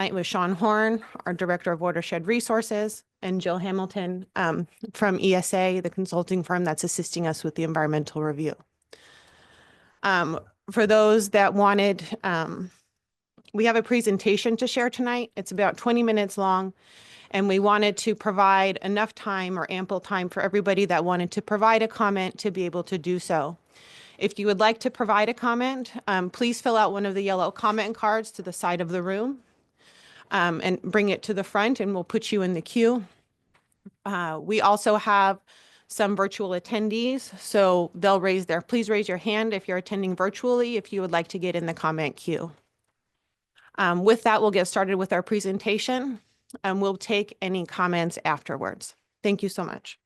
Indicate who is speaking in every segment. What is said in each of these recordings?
Speaker 1: tonight with Sean Horn, our Director of Watershed Resources, and Jill Hamilton from ESA, the consulting firm that's assisting us with the environmental review. For those that wanted, we have a presentation to share tonight. It's about 20 minutes long, and we wanted to provide enough time or ample time for everybody that wanted to provide a comment to be able to do so. If you would like to provide a comment, please fill out one of the yellow comment cards to the side of the room and bring it to the front, and we'll put you in the queue. We also have some virtual attendees, so they'll please raise your hand if you're attending virtually if you would like to get in the comment queue. With that, we'll get started with our presentation, and we'll take any comments afterwards. Thank you so much.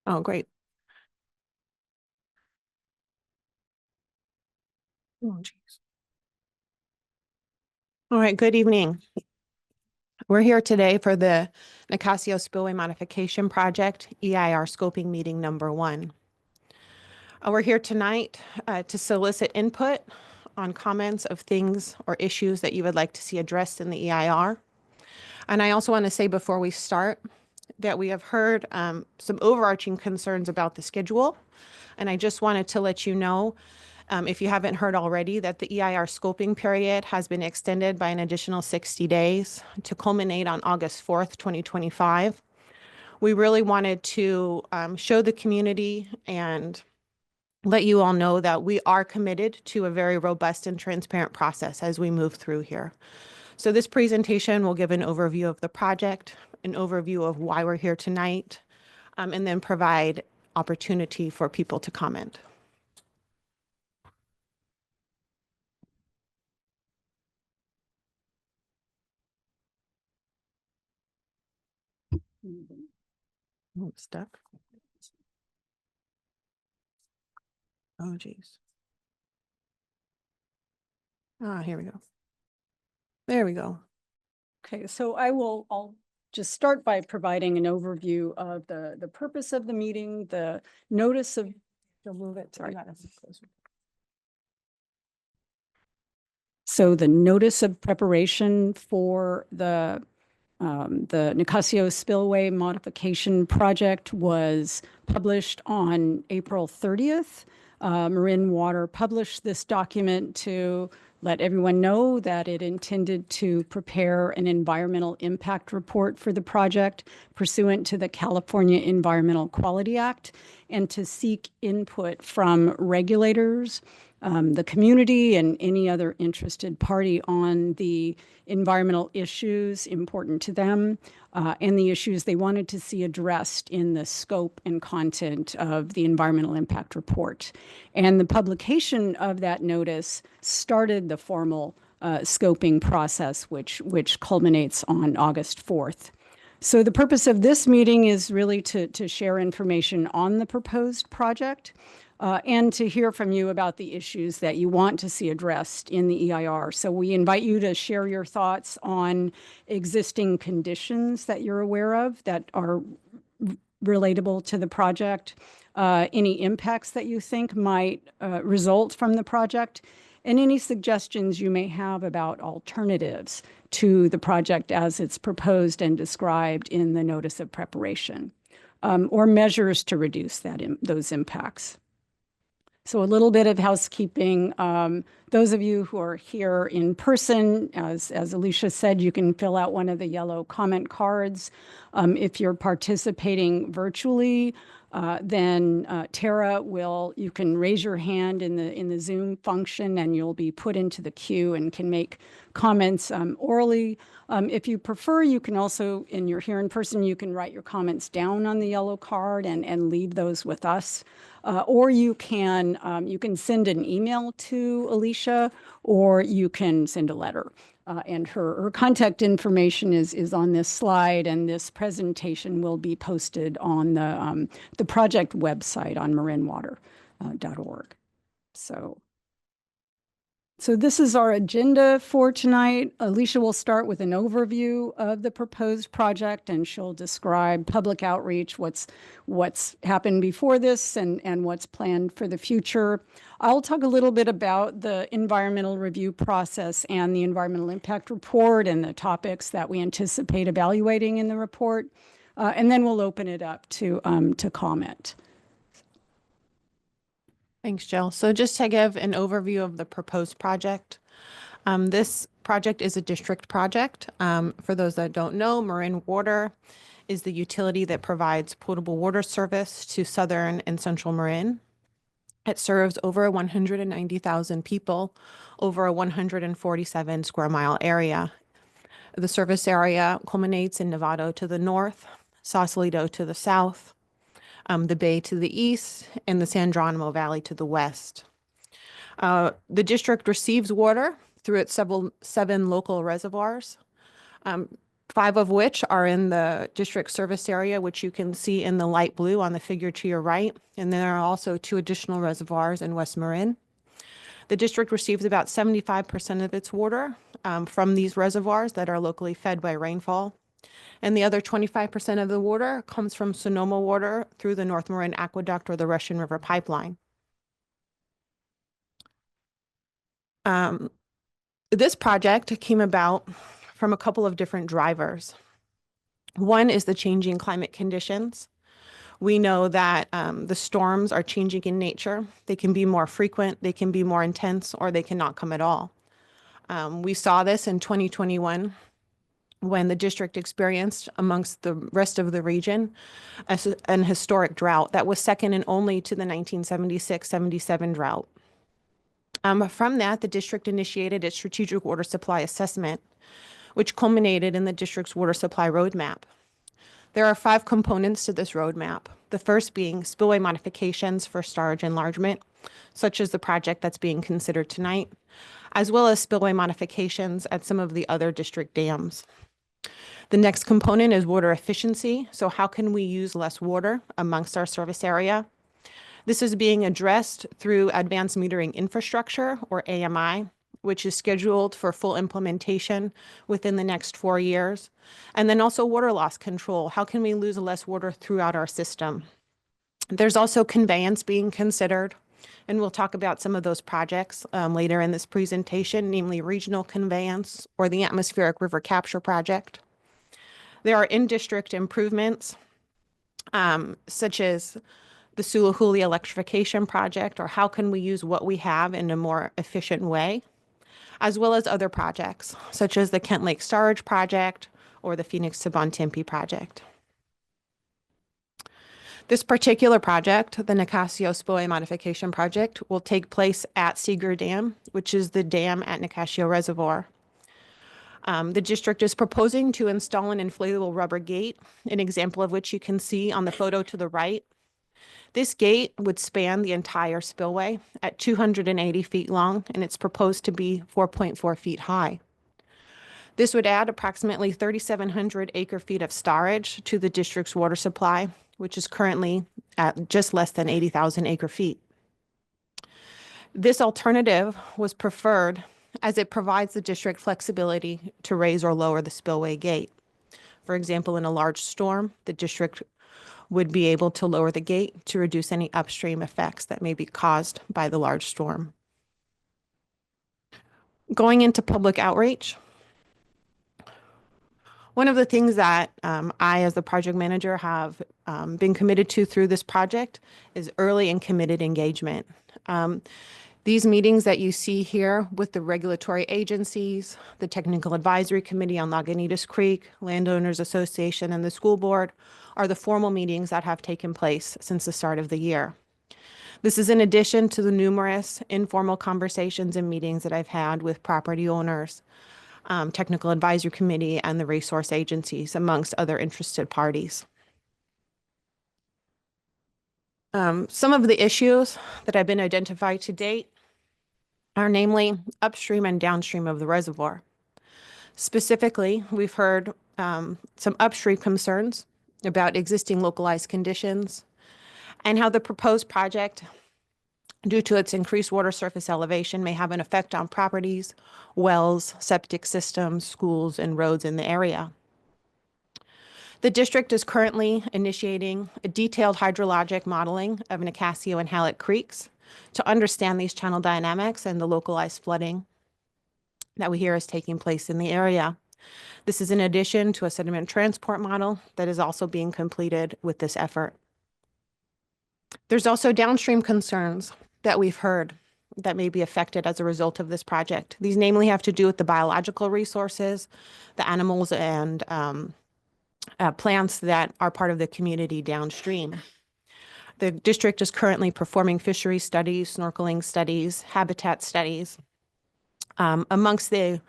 Speaker 1: Oh, great. Oh, geez. All right, good evening. We're here today for the Nicasio Spillway Modification Project, EIR Scoping Meeting number 1. We're here tonight to solicit input on comments of things or issues that you would like to see addressed in the EIR. And I also want to say before we start that we have heard some overarching concerns about the schedule. And I just wanted to let you know, if you haven't heard already, that the EIR scoping period has been extended by an additional 60 days to culminate on August 4th, 2025. We really wanted to show the community and let you all know that we are committed to a very robust and transparent process as we move through here. So this presentation will give an overview of the project, an overview of why we're here tonight, and then provide opportunity for people to comment. Oh, stuck. Oh, geez. Ah, here we go. There we go.
Speaker 2: Okay, so I'll just start by providing an overview of the purpose of the meeting, the notice of,
Speaker 1: You'll move it.
Speaker 2: Sorry.
Speaker 1: Closer.
Speaker 2: So the notice of preparation for the Nicasio Spillway Modification Project was published on April 30th. Marin Water published this document to let everyone know that it intended to prepare an environmental impact report for the project pursuant to the California Environmental Quality Act, and to seek input from regulators, the community, and any other interested party on the environmental issues important to them, and the issues they wanted to see addressed in the scope and content of the environmental impact report. And the publication of that notice started the formal scoping process, which culminates on August 4th. So the purpose of this meeting is really to share information on the proposed project, and to hear from you about the issues that you want to see addressed in the EIR. So we invite you to share your thoughts on existing conditions that you're aware of that are relatable to the project, any impacts that you think might result from the project, and any suggestions you may have about alternatives to the project as it's proposed and described in the notice of preparation, or measures to reduce those impacts. So a little bit of housekeeping. Those of you who are here in person, as Alicia said, you can fill out one of the yellow comment cards. If you're participating virtually, then Tara you can raise your hand in the Zoom function, and you'll be put into the queue and can make comments orally. If you prefer, you can also, you're here in person, you can write your comments down on the yellow card and leave those with us. Or you can send an email to Alicia, or you can send a letter. And her contact information is on this slide, and this presentation will be posted on the project website on marinwater.org. So So this is our agenda for tonight. Alicia will start with an overview of the proposed project, and she'll describe public outreach, what's happened before this and what's planned for the future. I'll talk a little bit about the environmental review process and the environmental impact report and the topics that we anticipate evaluating in the report. And then we'll open it up to comment.
Speaker 1: Thanks, Jill. So just to give an overview of the proposed project, this project is a district project. For those that don't know, Marin Water is the utility that provides potable water service to southern and central Marin. It serves over 190,000 people over a 147 square mile area. The service area culminates in Novato to the north, Sausalito to the south, the Bay to the east, and the San Geronimo Valley to the west. The district receives water through its seven local reservoirs, 5 of which are in the district service area, which you can see in the light blue on the figure to your right. And there are also 2 additional reservoirs in West Marin. The district receives about 75% of its water from these reservoirs that are locally fed by rainfall. And the other 25% of the water comes from Sonoma water through the North Marin Aqueduct or the Russian River Pipeline. This project came about from a couple of different drivers. One is the changing climate conditions. We know that the storms are changing in nature. They can be more frequent, they can be more intense, or they cannot come at all. We saw this in 2021 when the district experienced, amongst the rest of the region, an historic drought that was second and only to the 1976-77 drought. From that, the district initiated its strategic water supply assessment, which culminated in the district's water supply roadmap. There are 5 components to this roadmap, the first being spillway modifications for storage enlargement, such as the project that's being considered tonight, as well as spillway modifications at some of the other district dams. The next component is water efficiency. So how can we use less water amongst our service area? This is being addressed through advanced metering infrastructure, or AMI, which is scheduled for full implementation within the next 4 years. And then also water loss control. How can we lose less water throughout our system? There's also conveyance being considered, and we'll talk about some of those projects later in this presentation, namely regional conveyance or the atmospheric river capture project. There are in-district improvements, such as the Sulahuli electrification project, or how can we use what we have in a more efficient way, as well as other projects, such as the Kent Lake Storage Project or the Phoenix to Bontempi project. This particular project, the Nicasio Spillway Modification Project, will take place at Seeger Dam, which is the dam at Nicasio Reservoir. The district is proposing to install an inflatable rubber gate, an example of which you can see on the photo to the right. This gate would span the entire spillway at 280 feet long, and it's proposed to be 4.4 feet high. This would add approximately 3,700 acre-feet of storage to the district's water supply, which is currently at just less than 80,000 acre-feet. This alternative was preferred as it provides the district flexibility to raise or lower the spillway gate. For example, in a large storm, the district would be able to lower the gate to reduce any upstream effects that may be caused by the large storm. Going into public outreach, one of the things that I, as the project manager, have been committed to through this project is early and committed engagement. These meetings that you see here with the regulatory agencies, the Technical Advisory Committee on Lagunitas Creek, Landowners Association, and the school board are the formal meetings that have taken place since the start of the year. This is in addition to the numerous informal conversations and meetings that I've had with property owners, Technical Advisory Committee, and the resource agencies, amongst other interested parties. Some of the issues that have been identified to date are namely upstream and downstream of the reservoir. Specifically, we've heard some upstream concerns about existing localized conditions and how the proposed project due to its increased water surface elevation may have an effect on properties, wells, septic systems, schools, and roads in the area. The district is currently initiating a detailed hydrologic modeling of Nicasio and Hallett Creeks to understand these channel dynamics and the localized flooding that we hear is taking place in the area. This is in addition to a sediment transport model that is also being completed with this effort. There's also downstream concerns that we've heard that may be affected as a result of this project. These namely have to do with the biological resources, the animals and plants that are part of the community downstream. The district is currently performing fishery studies, snorkeling studies, habitat studies. Amongst the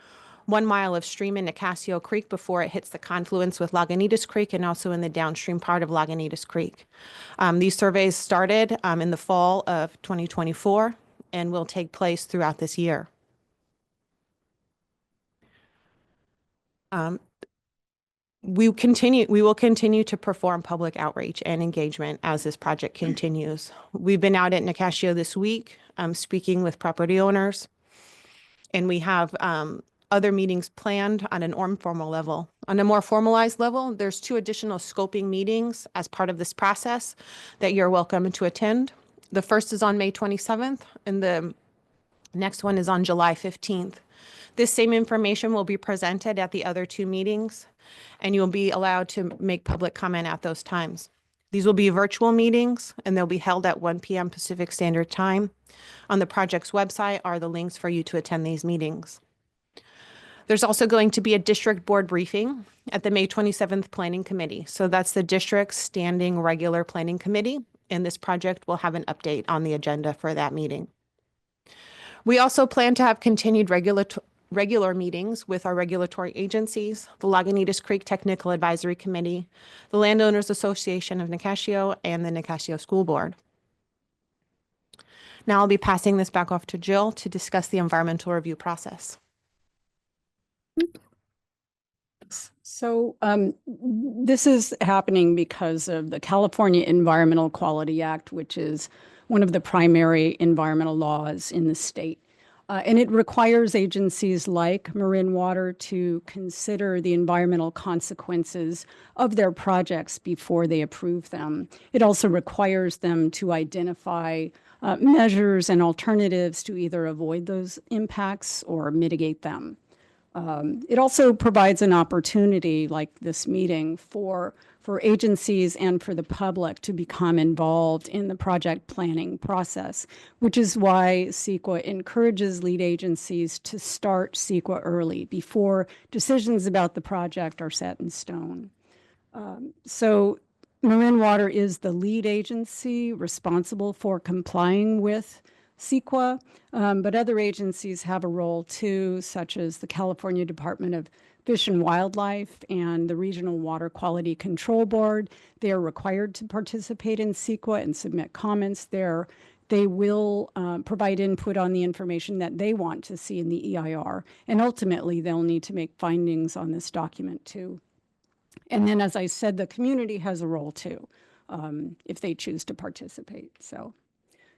Speaker 1: 1 mile of stream in Nicasio Creek before it hits the confluence with Lagunitas Creek and also in the downstream part of Lagunitas Creek. These surveys started in the fall of 2024 and will take place throughout this year. We will continue to perform public outreach and engagement as this project continues. We've been out at Nicasio this week, speaking with property owners, and we have other meetings planned on an informal level. On a more formalized level, there's 2 additional scoping meetings as part of this process that you're welcome to attend. The first is on May 27th, and the next one is on July 15th. This same information will be presented at the other 2 meetings, and you'll be allowed to make public comment at those times. These will be virtual meetings, and they'll be held at 1 p.m. Pacific Standard Time. On the project's website are the links for you to attend these meetings. There's also going to be a district board briefing at the May 27th Planning Committee. So that's the district's standing regular planning committee, and this project will have an update on the agenda for that meeting. We also plan to have continued regular meetings with our regulatory agencies, the Lagunitas Creek Technical Advisory Committee, the Landowners Association of Nicasio, and the Nicasio School Board. Now I'll be passing this back off to Jill to discuss the environmental review process.
Speaker 2: So this is happening because of the California Environmental Quality Act, which is one of the primary environmental laws in the state. And it requires agencies like Marin Water to consider the environmental consequences of their projects before they approve them. It also requires them to identify measures and alternatives to either avoid those impacts or mitigate them. It also provides an opportunity, like this meeting, for agencies and for the public to become involved in the project planning process, which is why CEQA encourages lead agencies to start CEQA early, before decisions about the project are set in stone. So Marin Water is the lead agency responsible for complying with CEQA, but other agencies have a role too, such as the California Department of Fish and Wildlife and the Regional Water Quality Control Board. They are required to participate in CEQA and submit comments there. They will provide input on the information that they want to see in the EIR, and ultimately they'll need to make findings on this document too. And then, as I said, the community has a role too, if they choose to participate.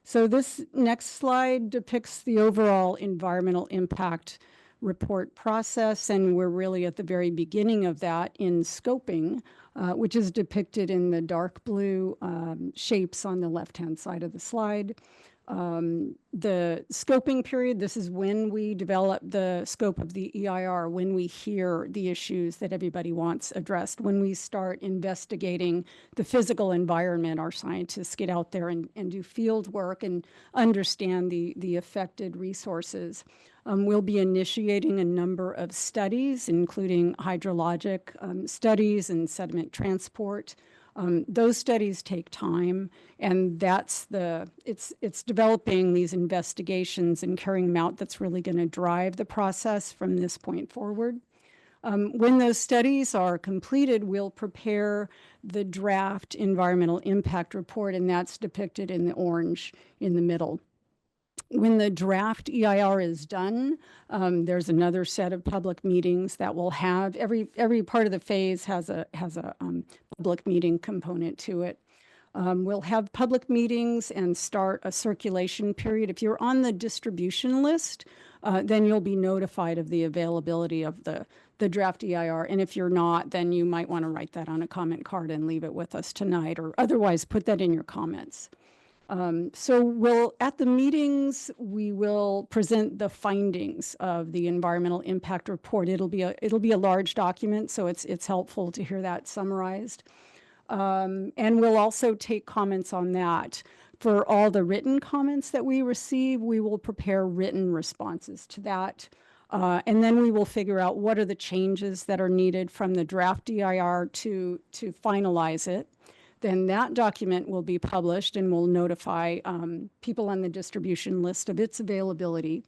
Speaker 2: So this next slide depicts the overall environmental impact report process, and we're really at the very beginning of that in scoping, which is depicted in the dark blue shapes on the left-hand side of the slide. The scoping period, this is when we develop the scope of the EIR, when we hear the issues that everybody wants addressed, when we start investigating the physical environment. Our scientists get out there and do field work and understand the affected resources. We'll be initiating a number of studies, including hydrologic studies and sediment transport. Those studies take time, and it's developing these investigations and carrying them out that's really going to drive the process from this point forward. When those studies are completed, we'll prepare the draft environmental impact report, and that's depicted in the orange in the middle. When the draft EIR is done, there's another set of public meetings that will have every part of the phase has a public meeting component to it. We'll have public meetings and start a circulation period. If you're on the distribution list, then you'll be notified of the availability of the draft EIR. And if you're not, then you might want to write that on a comment card and leave it with us tonight, or otherwise put that in your comments. So at the meetings, we will present the findings of the environmental impact report. It'll be a large document, so it's helpful to hear that summarized. And we'll also take comments on that. For all the written comments that we receive, we will prepare written responses to that. And then we will figure out what are the changes that are needed from the draft EIR to finalize it. Then that document will be published and will notify people on the distribution list of its availability.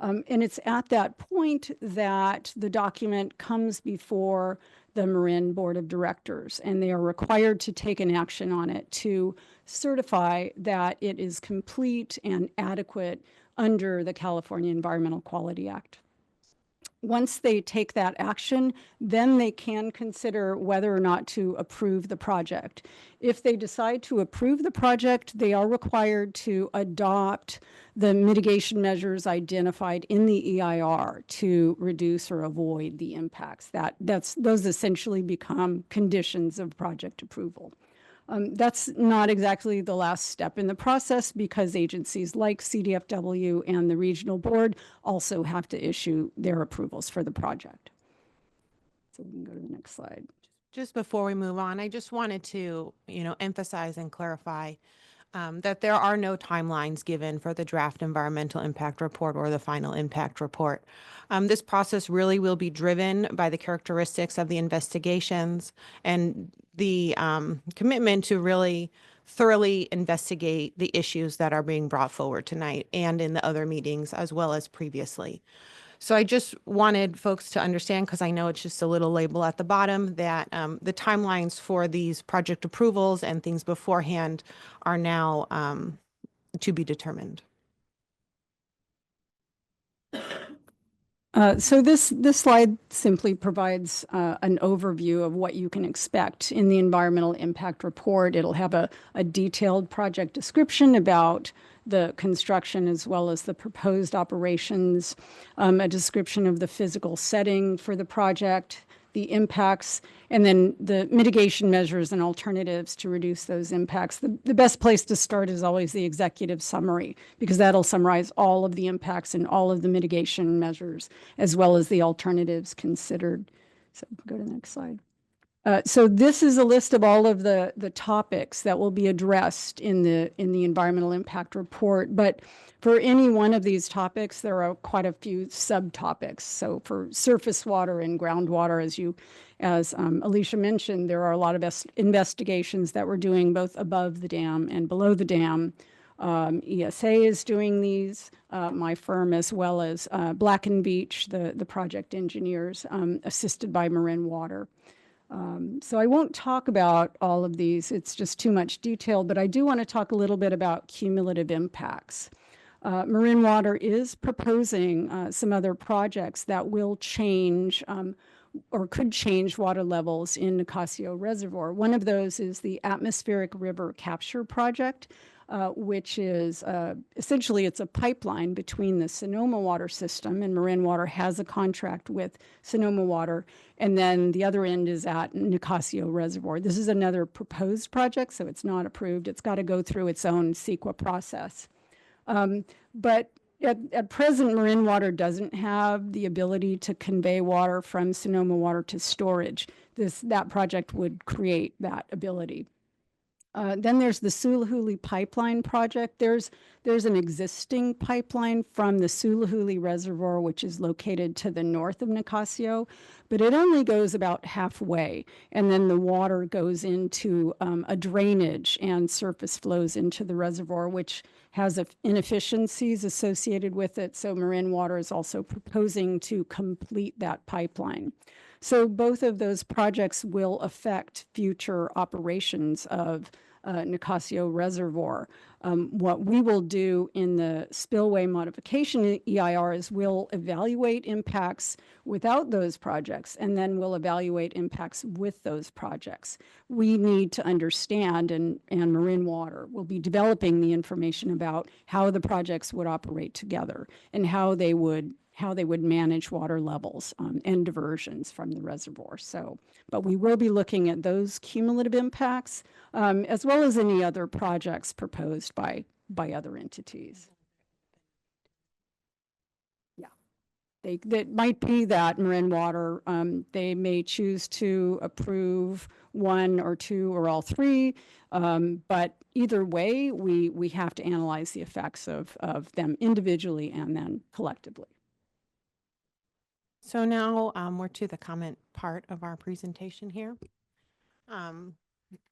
Speaker 2: And it's at that point that the document comes before the Marin Board of Directors, and they are required to take an action on it to certify that it is complete and adequate under the California Environmental Quality Act. Once they take that action, then they can consider whether or not to approve the project. If they decide to approve the project, they are required to adopt the mitigation measures identified in the EIR to reduce or avoid the impacts. Those essentially become conditions of project approval. That's not exactly the last step in the process, because agencies like CDFW and the regional board also have to issue their approvals for the project. So we can go to the next slide.
Speaker 1: Just before we move on, I just wanted to, emphasize and clarify that there are no timelines given for the draft environmental impact report or the final impact report. This process really will be driven by the characteristics of the investigations and the commitment to really thoroughly investigate the issues that are being brought forward tonight and in the other meetings as well as previously. So I just wanted folks to understand, because I know it's just a little label at the bottom, that the timelines for these project approvals and things beforehand are now to be determined.
Speaker 2: So this slide simply provides an overview of what you can expect in the environmental impact report. It'll have a detailed project description about the construction as well as the proposed operations, a description of the physical setting for the project, the impacts, and then the mitigation measures and alternatives to reduce those impacts. The best place to start is always the executive summary, because that'll summarize all of the impacts and all of the mitigation measures, as well as the alternatives considered. So go to the next slide. So this is a list of all of the topics that will be addressed in the environmental impact report. But for any one of these topics, there are quite a few subtopics. So for surface water and groundwater, as Alicia mentioned, there are a lot of investigations that we're doing both above the dam and below the dam. ESA is doing these, my firm, as well as Black & Veatch, the project engineers, assisted by Marin Water. So I won't talk about all of these. It's just too much detail, but I do want to talk a little bit about cumulative impacts. Marin Water is proposing some other projects that will change or could change water levels in Nicasio Reservoir. One of those is the Atmospheric River Capture Project, which is essentially it's a pipeline between the Sonoma water system, and Marin Water has a contract with Sonoma Water, and then the other end is at Nicasio Reservoir. This is another proposed project, so it's not approved. It's got to go through its own CEQA process. But at present, Marin Water doesn't have the ability to convey water from Sonoma Water to storage. That project would create that ability. Then there's the Sulahuli Pipeline Project. There's an existing pipeline from the Sulahuli Reservoir, which is located to the north of Nicasio, but it only goes about halfway, and then the water goes into a drainage and surface flows into the reservoir, which has inefficiencies associated with it. So Marin Water is also proposing to complete that pipeline. So both of those projects will affect future operations of Nicasio Reservoir. What we will do in the spillway modification EIR is we'll evaluate impacts without those projects, and then we'll evaluate impacts with those projects. We need to understand, and Marin Water will be developing the information about how the projects would operate together and how they would manage water levels and diversions from the reservoir. So, but we will be looking at those cumulative impacts as well as any other projects proposed by other entities. Yeah, that might be that Marin Water, they may choose to approve one or two or all three, but either way, we have to analyze the effects of them individually and then collectively.
Speaker 1: So now we're to the comment part of our presentation here.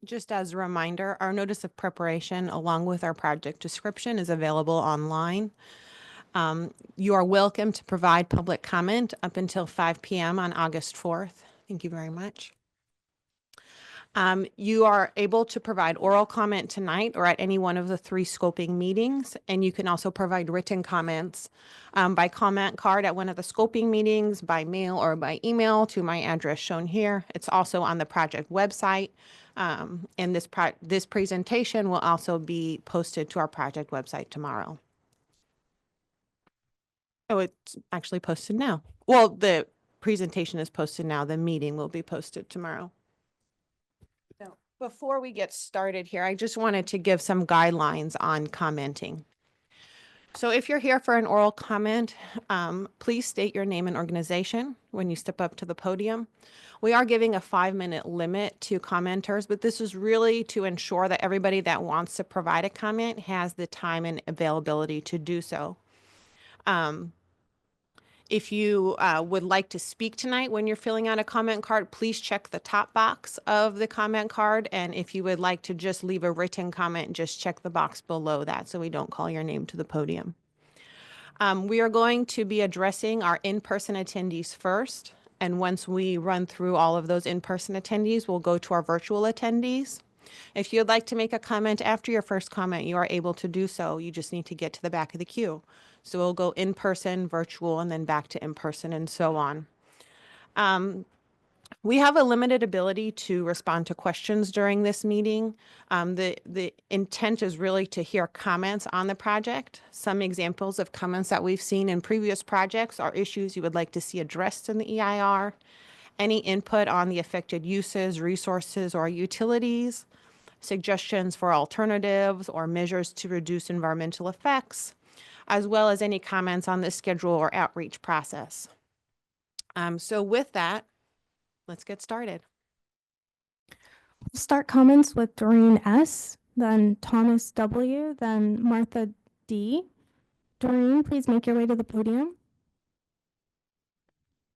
Speaker 1: Just as a reminder, our notice of preparation along with our project description is available online. You are welcome to provide public comment up until 5 p.m. on August 4th. Thank you very much. You are able to provide oral comment tonight or at any one of the 3 scoping meetings, and you can also provide written comments by comment card at one of the scoping meetings, by mail or by email to my address shown here. It's also on the project website, and this presentation will also be posted to our project website tomorrow. Oh, it's actually posted now. Well, the presentation is posted now. The meeting will be posted tomorrow. Before we get started here, I just wanted to give some guidelines on commenting. So if you're here for an oral comment, please state your name and organization when you step up to the podium. We are giving a 5-minute limit to commenters, but this is really to ensure that everybody that wants to provide a comment has the time and availability to do so. If you would like to speak tonight when you're filling out a comment card, please check the top box of the comment card. And if you would like to just leave a written comment, just check the box below that so we don't call your name to the podium. We are going to be addressing our in-person attendees first. And once we run through all of those in-person attendees, we'll go to our virtual attendees. If you'd like to make a comment after your first comment, you are able to do so. You just need to get to the back of the queue. So we'll go in-person, virtual, and then back to in-person and so on. We have a limited ability to respond to questions during this meeting. The intent is really to hear comments on the project. Some examples of comments that we've seen in previous projects are issues you would like to see addressed in the EIR, any input on the affected uses, resources, or utilities, suggestions for alternatives or measures to reduce environmental effects, as well as any comments on the schedule or outreach process. So with that, let's get started.
Speaker 3: We'll start comments with Doreen S., then Thomas W., then Martha D. Doreen, please make your way to the podium.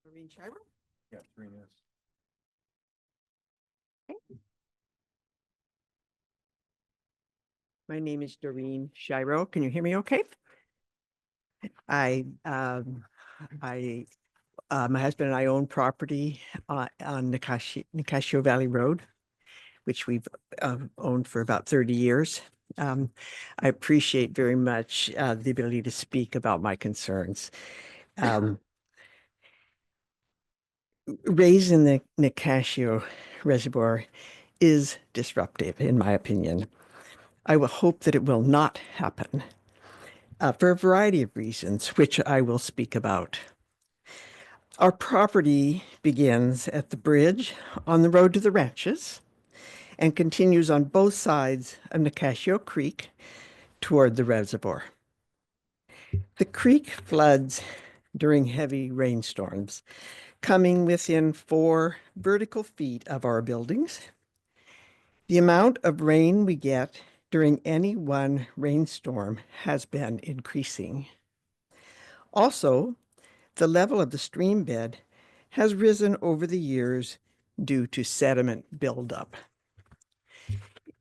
Speaker 4: Doreen Schreiber? Yeah, Doreen S. My name is Doreen Shiro. Can you hear me okay? My husband and I own property on Nicasio Valley Road, which we've owned for about 30 years. I appreciate very much the ability to speak about my concerns. Raising the Nicasio Reservoir is disruptive, in my opinion. I will hope that it will not happen for a variety of reasons, which I will speak about. Our property begins at the bridge on the road to the ranches and continues on both sides of Nicasio Creek toward the reservoir. The creek floods during heavy rainstorms, coming within 4 vertical feet of our buildings. The amount of rain we get during any one rainstorm has been increasing. Also, the level of the stream bed has risen over the years due to sediment buildup.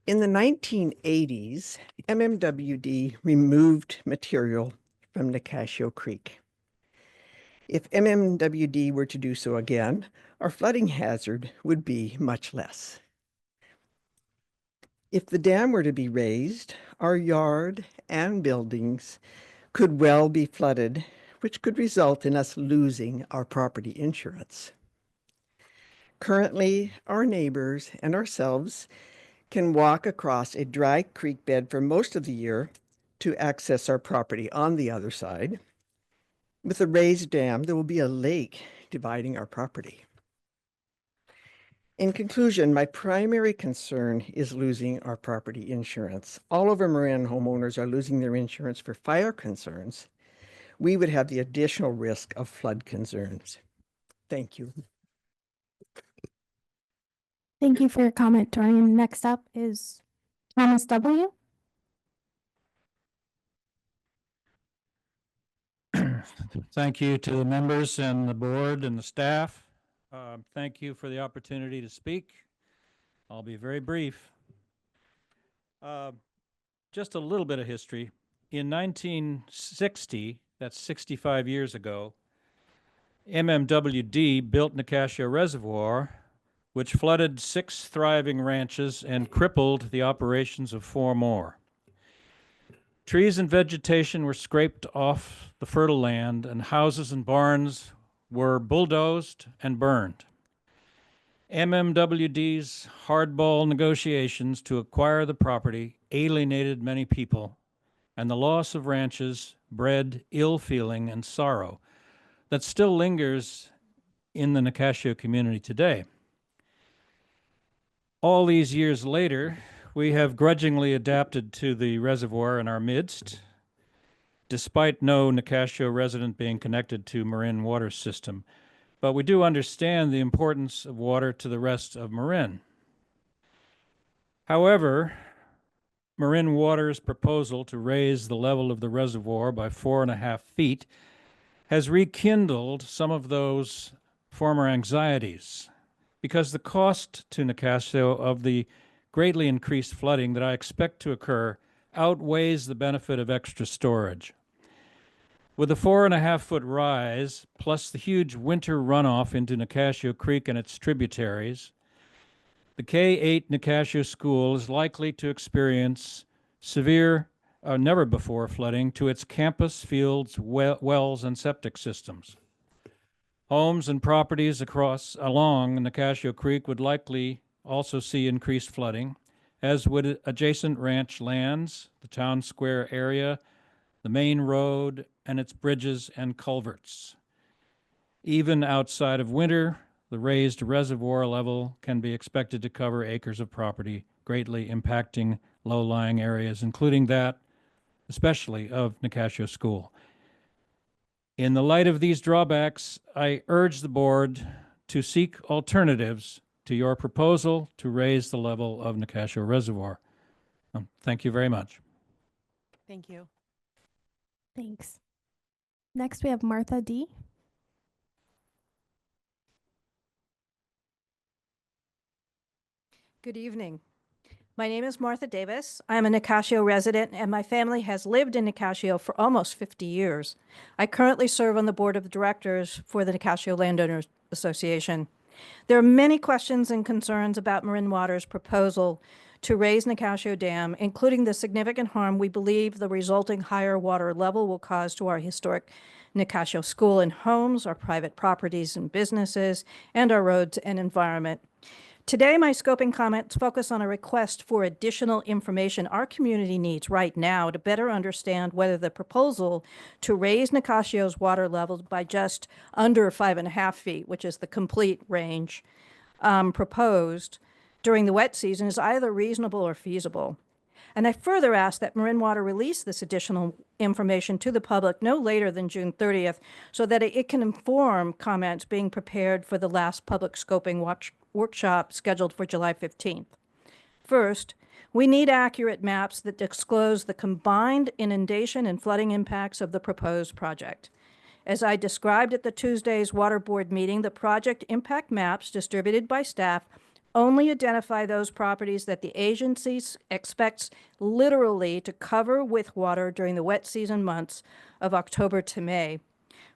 Speaker 4: In the 1980s, MMWD removed material from Nicasio Creek. If MMWD were to do so again, our flooding hazard would be much less. If the dam were to be raised, our yard and buildings could well be flooded, which could result in us losing our property insurance. Currently, our neighbors and ourselves can walk across a dry creek bed for most of the year to access our property on the other side. With a raised dam, there will be a lake dividing our property. In conclusion, my primary concern is losing our property insurance. All of our Marin homeowners are losing their insurance for fire concerns. We would have the additional risk of flood concerns. Thank you.
Speaker 3: Thank you for your comment, Doreen. Next up is Thomas W.
Speaker 5: Thank you to the members and the board and the staff. Thank you for the opportunity to speak. I'll be very brief. Just a little bit of history. In 1960, that's 65 years ago, MMWD built Nicasio Reservoir, which flooded 6 thriving ranches and crippled the operations of 4 more. Trees and vegetation were scraped off the fertile land, and houses and barns were bulldozed and burned. MMWD's hardball negotiations to acquire the property alienated many people, and the loss of ranches bred ill feeling and sorrow that still lingers in the Nicasio community today. All these years later, we have grudgingly adapted to the reservoir in our midst, despite no Nicasio resident being connected to Marin Water system. But we do understand the importance of water to the rest of Marin. However, Marin Water's proposal to raise the level of the reservoir by 4.5 feet has rekindled some of those former anxieties, because the cost to Nicasio of the greatly increased flooding that I expect to occur outweighs the benefit of extra storage. With a 4.5-foot rise, plus the huge winter runoff into Nicasio Creek and its tributaries, the K-8 Nicasio School is likely to experience severe, never-before flooding to its campus, fields, wells, and septic systems. Homes and properties along Nicasio Creek would likely also see increased flooding, as would adjacent ranch lands, the town square area, the main road, and its bridges and culverts. Even outside of winter, the raised reservoir level can be expected to cover acres of property, greatly impacting low-lying areas, including that, especially, of Nicasio School. In the light of these drawbacks, I urge the board to seek alternatives to your proposal to raise the level of Nicasio Reservoir. Thank you very much.
Speaker 1: Thank you.
Speaker 3: Thanks. Next, we have Martha D.
Speaker 6: Good evening. My name is Martha Davis. I'm a Nicasio resident, and my family has lived in Nicasio for almost 50 years. I currently serve on the board of directors for the Nicasio Landowners Association. There are many questions and concerns about Marin Water's proposal to raise Nicasio Dam, including the significant harm we believe the resulting higher water level will cause to our historic Nicasio School and homes, our private properties and businesses, and our roads and environment. Today, my scoping comments focus on a request for additional information our community needs right now to better understand whether the proposal to raise Nicasio's water levels by just under 5.5 feet, which is the complete range proposed during the wet season, is either reasonable or feasible. And I further ask that Marin Water release this additional information to the public no later than June 30th so that it can inform comments being prepared for the last public scoping workshop scheduled for July 15th. First, we need accurate maps that disclose the combined inundation and flooding impacts of the proposed project. As I described at the Tuesday's Water Board meeting, the project impact maps distributed by staff only identify those properties that the agency expects literally to cover with water during the wet season months of October to May.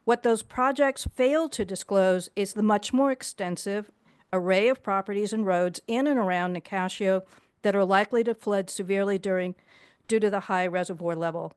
Speaker 6: What those projects fail to disclose is the much more extensive array of properties and roads in and around Nicasio that are likely to flood severely due to the high reservoir level.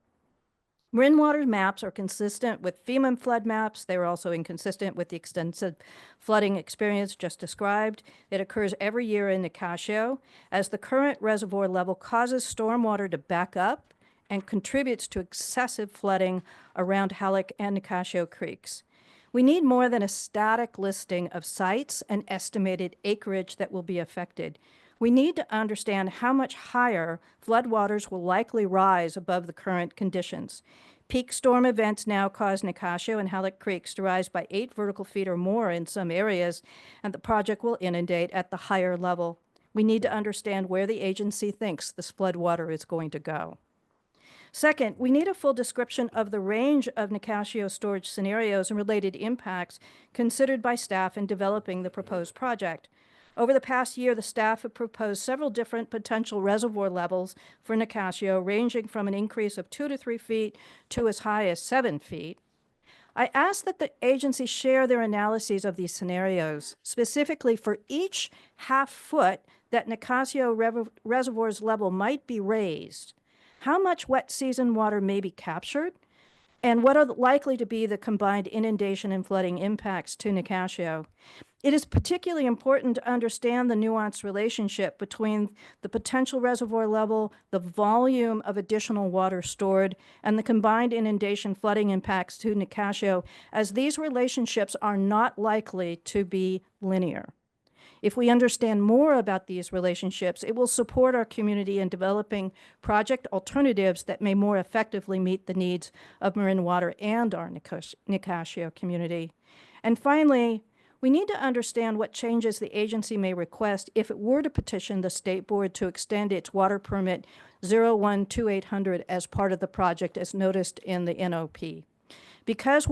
Speaker 6: Marin Water maps are consistent with FEMA flood maps. They are also inconsistent with the extensive flooding experience just described. It occurs every year in Nicasio as the current reservoir level causes stormwater to back up and contributes to excessive flooding around Halleck and Nicasio creeks. We need more than a static listing of sites and estimated acreage that will be affected. We need to understand how much higher floodwaters will likely rise above the current conditions. Peak storm events now cause Nicasio and Halleck creeks to rise by 8 vertical feet or more in some areas, and the project will inundate at the higher level. We need to understand where the agency thinks this floodwater is going to go. Second, we need a full description of the range of Nicasio storage scenarios and related impacts considered by staff in developing the proposed project. Over the past year, the staff have proposed several different potential reservoir levels for Nicasio, ranging from an increase of 2 to 3 feet to as high as 7 feet. I ask that the agency share their analyses of these scenarios, specifically for each half foot that Nicasio reservoir's level might be raised. How much wet season water may be captured, and what are likely to be the combined inundation and flooding impacts to Nicasio. It is particularly important to understand the nuanced relationship between the potential reservoir level, the volume of additional water stored, and the combined inundation flooding impacts to Nicasio, as these relationships are not likely to be linear. If we understand more about these relationships, it will support our community in developing project alternatives that may more effectively meet the needs of Marin Water and our Nicasio community. And finally, we need to understand what changes the agency may request if it were to petition the State Board to extend its water permit 012800 as part of the project as noticed in the NOP. Because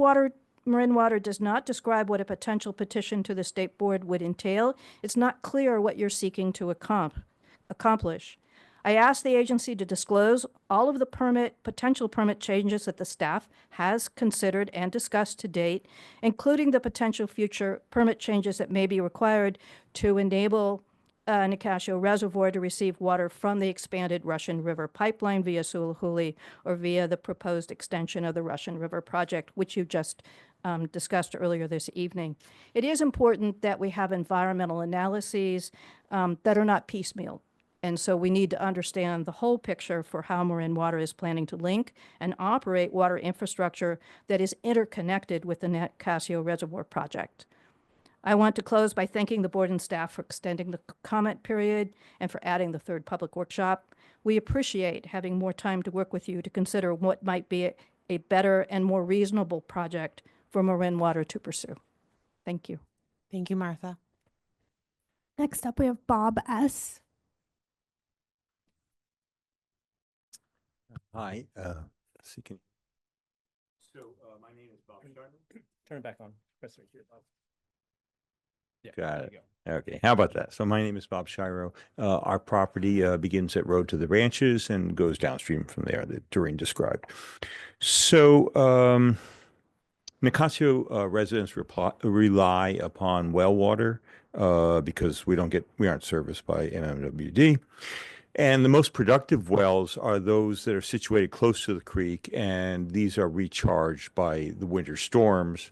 Speaker 6: Marin Water does not describe what a potential petition to the State Board would entail, it's not clear what you're seeking to accomplish. I ask the agency to disclose all of the potential permit changes that the staff has considered and discussed to date, including the potential future permit changes that may be required to enable Nicasio Reservoir to receive water from the expanded Russian River pipeline via Sulahuli or via the proposed extension of the Russian River project, which you just discussed earlier this evening. It is important that we have environmental analyses that are not piecemeal. And so we need to understand the whole picture for how Marin Water is planning to link and operate water infrastructure that is interconnected with the Nicasio Reservoir project. I want to close by thanking the board and staff for extending the comment period and for adding the third public workshop. We appreciate having more time to work with you to consider what might be a better and more reasonable project for Marin Water to pursue. Thank you.
Speaker 1: Thank you, Martha.
Speaker 3: Next up, we have Bob S.
Speaker 7: Hi, seeking.
Speaker 5: My name is Bob. Turn it back on. Press right here, Bob. Yeah,
Speaker 7: Got
Speaker 5: there
Speaker 7: it.
Speaker 5: you go.
Speaker 7: Okay, how about that? So my name is Bob Shiro. Our property begins at Road to the Ranches and goes downstream from there, that Doreen described. So Nicasio residents rely upon well water because we aren't serviced by MMWD. And the most productive wells are those that are situated close to the creek, and these are recharged by the winter storms.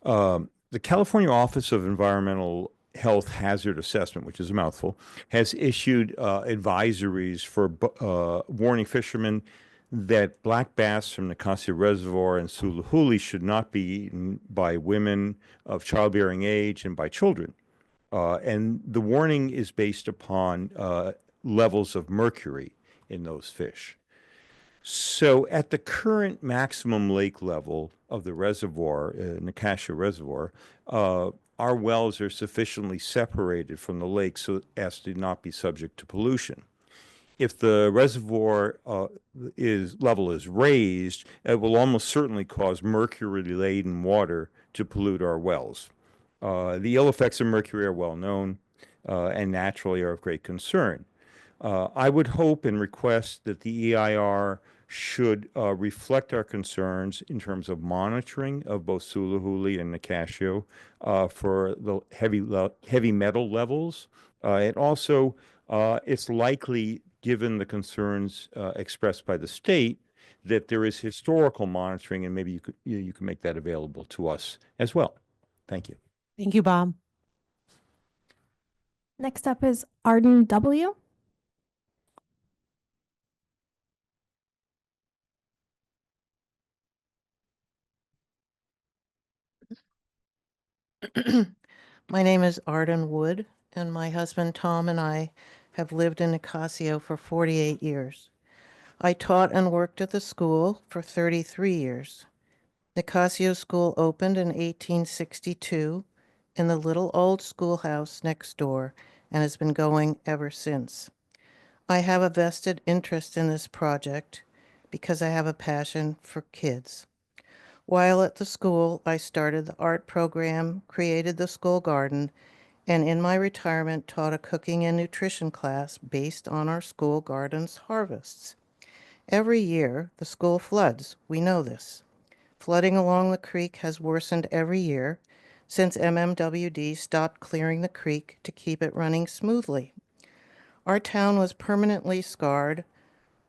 Speaker 7: The California Office of Environmental Health Hazard Assessment, which is a mouthful, has issued advisories for warning fishermen that black bass from Nicasio Reservoir and Sulahuli should not be eaten by women of childbearing age and by children. And the warning is based upon levels of mercury in those fish. So at the current maximum lake level of the reservoir, Nicasio Reservoir, our wells are sufficiently separated from the lake so as to not be subject to pollution. If the reservoir level is raised, it will almost certainly cause mercury-laden water to pollute our wells. The ill effects of mercury are well known and naturally are of great concern. I would hope and request that the EIR should reflect our concerns in terms of monitoring of both Sulahuli and Nicasio for the heavy metal levels, and also It's likely, given the concerns expressed by the state, that there is historical monitoring, and maybe you can make that available to us as well. Thank you.
Speaker 1: Thank you, Bob.
Speaker 3: Next up is Arden W.
Speaker 8: My name is Arden Wood, and my husband Tom and I have lived in Nicasio for 48 years. I taught and worked at the school for 33 years. Nicasio School opened in 1862 in the little old schoolhouse next door and has been going ever since. I have a vested interest in this project because I have a passion for kids. While at the school, I started the art program, created the school garden, and in my retirement taught a cooking and nutrition class based on our school garden's harvests. Every year, the school floods. We know this. Flooding along the creek has worsened every year since MMWD stopped clearing the creek to keep it running smoothly. Our town was permanently scarred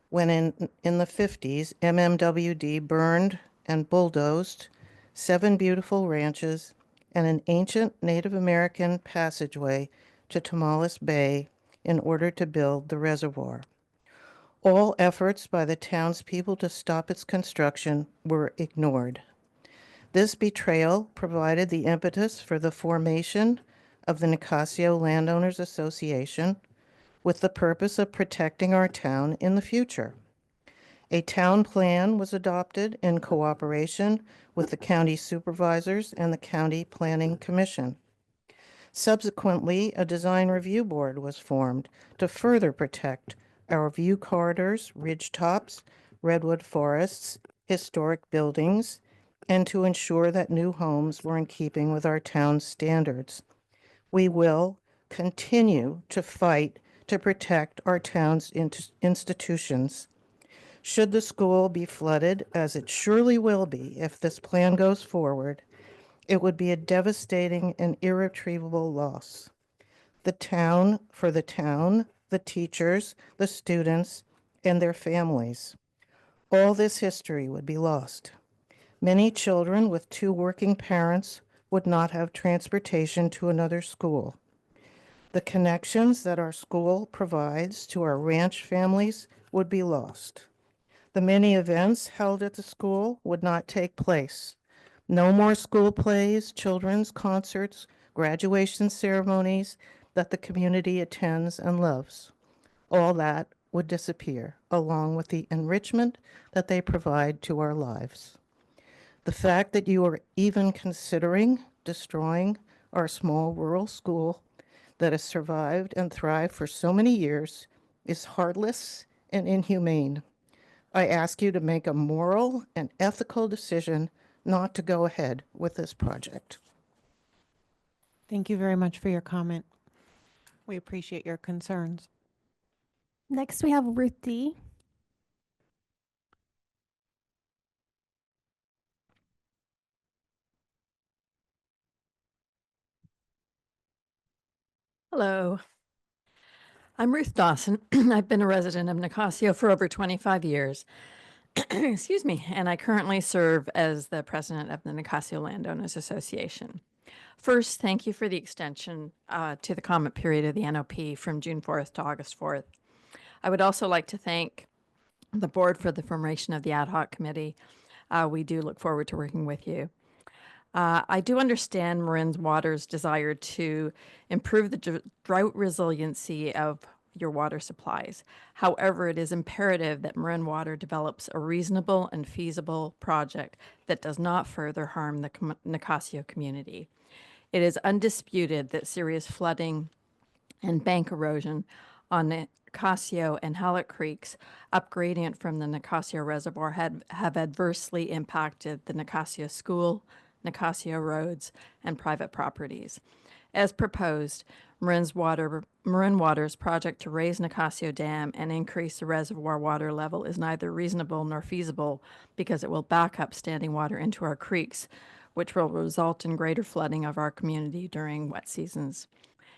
Speaker 8: when in the 50s, MMWD burned and bulldozed 7 beautiful ranches and an ancient Native American passageway to Tamales Bay in order to build the reservoir. All efforts by the townspeople to stop its construction were ignored. This betrayal provided the impetus for the formation of the Nicasio Landowners Association with the purpose of protecting our town in the future. A town plan was adopted in cooperation with the county supervisors and the County Planning Commission. Subsequently, a design review board was formed to further protect our view corridors, ridge tops, redwood forests, historic buildings, and to ensure that new homes were in keeping with our town's standards. We will continue to fight to protect our town's institutions. Should the school be flooded, as it surely will be if this plan goes forward, it would be a devastating and irretrievable loss. The town, the teachers, the students, and their families. All this history would be lost. Many children with 2 working parents would not have transportation to another school. The connections that our school provides to our ranch families would be lost. The many events held at the school would not take place. No more school plays, children's concerts, graduation ceremonies that the community attends and loves. All that would disappear, along with the enrichment that they provide to our lives. The fact that you are even considering destroying our small rural school that has survived and thrived for so many years is heartless and inhumane. I ask you to make a moral and ethical decision not to go ahead with this project.
Speaker 1: Thank you very much for your comment. We appreciate your concerns.
Speaker 3: Next, we have Ruth D.
Speaker 9: Hello. I'm Ruth Dawson. I've been a resident of Nicasio for over 25 years. Excuse me. And I currently serve as the president of the Nicasio Landowners Association. First, thank you for the extension to the comment period of the NOP from June 4th to August 4th. I would also like to thank the board for the formation of the ad hoc committee. We do look forward to working with you. I do understand Marin Water's desire to improve the drought resiliency of your water supplies. However, it is imperative that Marin Water develops a reasonable and feasible project that does not further harm the Nicasio community. It is undisputed that serious flooding and bank erosion on Nicasio and Hallett Creeks up gradient from the Nicasio Reservoir have adversely impacted the Nicasio School, Nicasio roads, and private properties. As proposed, Marin Water's project to raise Nicasio Dam and increase the reservoir water level is neither reasonable nor feasible because it will back up standing water into our creeks, which will result in greater flooding of our community during wet seasons.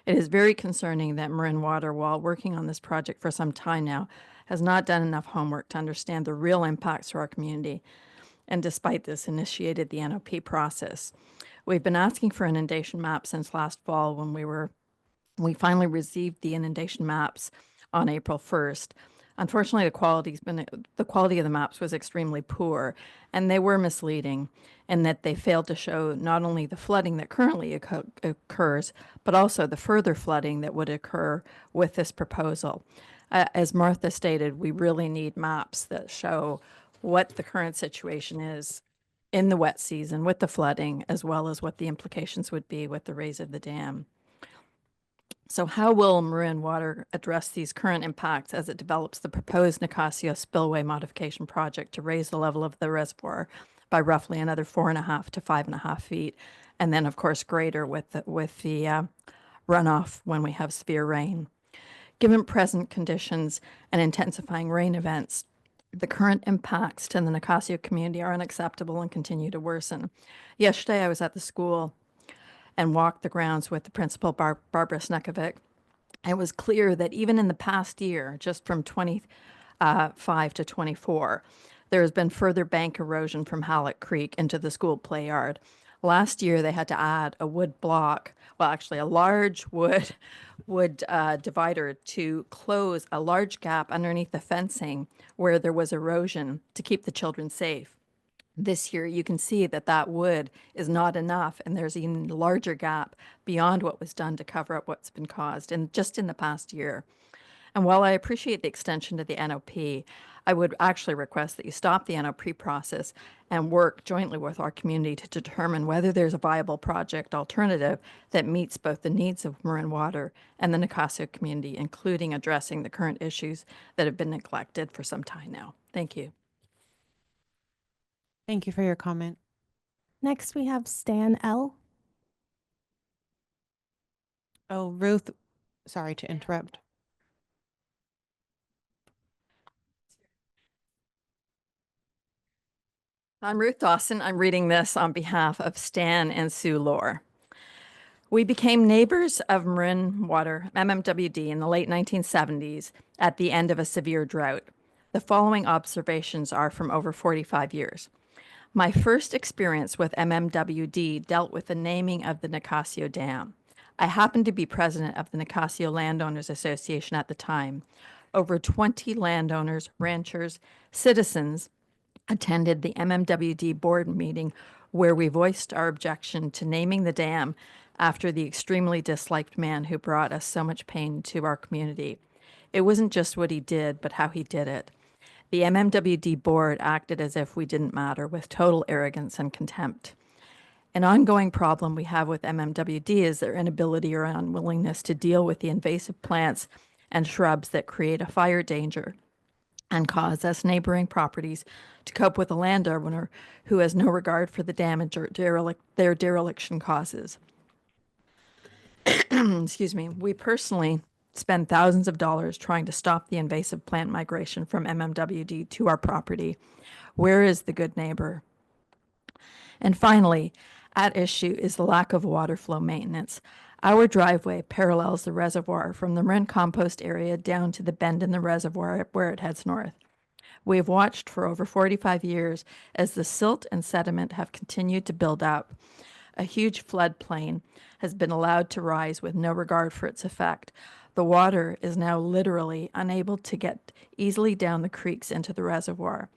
Speaker 9: It is very concerning that Marin Water, while working on this project for some time now, has not done enough homework to understand the real impacts to our community, and despite this, initiated the NOP process. We've been asking for inundation maps since last fall when we finally received the inundation maps on April 1st. Unfortunately, the quality of the maps was extremely poor, and they were misleading in that they failed to show not only the flooding that currently occurs, but also the further flooding that would occur with this proposal. As Martha stated, we really need maps that show what the current situation is in the wet season with the flooding, as well as what the implications would be with the raise of the dam. So how will Marin Water address these current impacts as it develops the proposed Nicasio Spillway Modification Project to raise the level of the reservoir by roughly another 4.5 to 5.5 feet, and then of course greater with the runoff when we have severe rain? Given present conditions and intensifying rain events, the current impacts to the Nicasio community are unacceptable and continue to worsen. Yesterday, I was at the school and walked the grounds with the principal, Barbara Snekovic. It was clear that even in the past year, just from 25 to 24, there has been further bank erosion from Halleck Creek into the school play yard. Last year, they had to add a wood block, well, actually a large wood divider to close a large gap underneath the fencing where there was erosion to keep the children safe. This year, you can see that that wood is not enough, and there's an even larger gap beyond what was done to cover up what's been caused just in the past year. And while I appreciate the extension to the NOP, I would actually request that you stop the NOP process and work jointly with our community to determine whether there's a viable project alternative that meets both the needs of Marin Water and the Nicasio community, including addressing the current issues that have been neglected for some time now. Thank you.
Speaker 1: Thank you for your comment.
Speaker 3: Next, we have Stan L.
Speaker 1: Oh, Ruth, sorry to interrupt.
Speaker 9: I'm Ruth Dawson. I'm reading this on behalf of Stan and Sue Lohr. We became neighbors of Marin Water, MMWD, in the late 1970s at the end of a severe drought. The following observations are from over 45 years. My first experience with MMWD dealt with the naming of the Nicasio Dam. I happened to be president of the Nicasio Landowners Association at the time. Over 20 landowners, ranchers, citizens attended the MMWD board meeting where we voiced our objection to naming the dam after the extremely disliked man who brought us so much pain to our community. It wasn't just what he did, but how he did it. The MMWD board acted as if we didn't matter, with total arrogance and contempt. An ongoing problem we have with MMWD is their inability or unwillingness to deal with the invasive plants and shrubs that create a fire danger and cause us neighboring properties to cope with a landowner who has no regard for the damage or their dereliction causes. Excuse me. We personally spend thousands of dollars trying to stop the invasive plant migration from MMWD to our property. Where is the good neighbor? And finally, at issue is the lack of water flow maintenance. Our driveway parallels the reservoir from the Marin compost area down to the bend in the reservoir where it heads north. We have watched for over 45 years as the silt and sediment have continued to build up. A huge floodplain has been allowed to rise with no regard for its effect. The water is now literally unable to get easily down the creeks into the reservoir.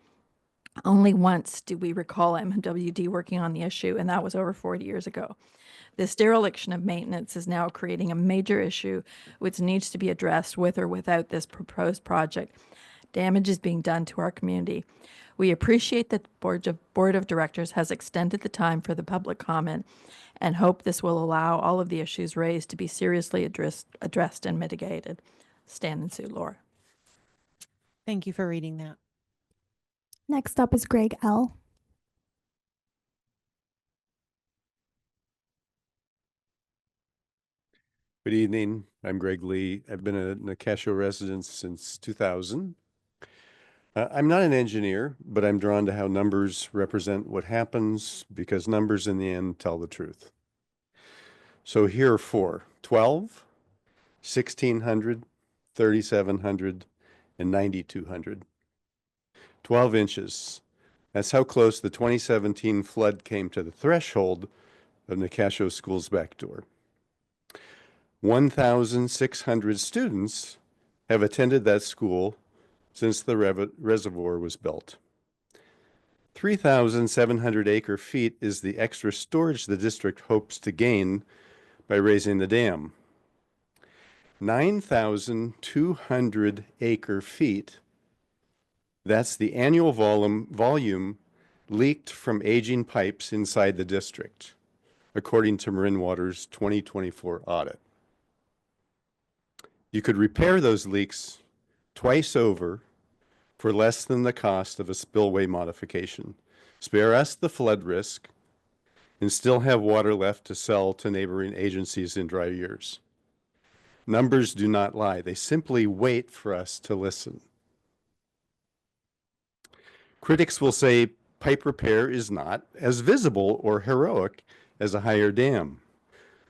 Speaker 9: Only once do we recall MMWD working on the issue, and that was over 40 years ago. This dereliction of maintenance is now creating a major issue which needs to be addressed with or without this proposed project. Damage is being done to our community. We appreciate that the Board of Directors has extended the time for the public comment and hope this will allow all of the issues raised to be seriously addressed and mitigated. Stan and Sue Lohr.
Speaker 1: Thank you for reading that.
Speaker 3: Next up is Greg L.
Speaker 10: Good evening. I'm Greg Lee. I've been a Nicasio resident since 2000. I'm not an engineer, but I'm drawn to how numbers represent what happens because numbers in the end tell the truth. So here are 4: 12, 1,600, 3,700, and 9,200. 12 inches. That's how close the 2017 flood came to the threshold of Nicasio School's back door. 1,600 students have attended that school since the reservoir was built. 3,700 acre feet is the extra storage the district hopes to gain by raising the dam. 9,200 acre feet, that's the annual volume leaked from aging pipes inside the district, according to Marin Water's 2024 audit. You could repair those leaks twice over for less than the cost of a spillway modification, spare us the flood risk, and still have water left to sell to neighboring agencies in dry years. Numbers do not lie. They simply wait for us to listen. Critics will say pipe repair is not as visible or heroic as a higher dam.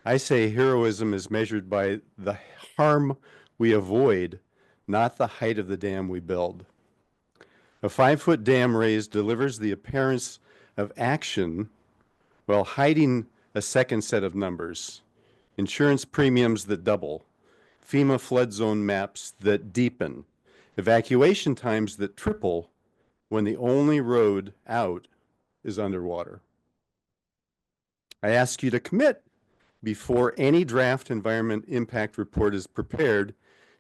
Speaker 10: I say heroism is measured by the harm we avoid, not the height of the dam we build. A 5-foot dam raise delivers the appearance of action while hiding a second set of numbers, insurance premiums that double, FEMA flood zone maps that deepen, evacuation times that triple when the only road out is underwater. I ask you to commit before any draft environment impact report is prepared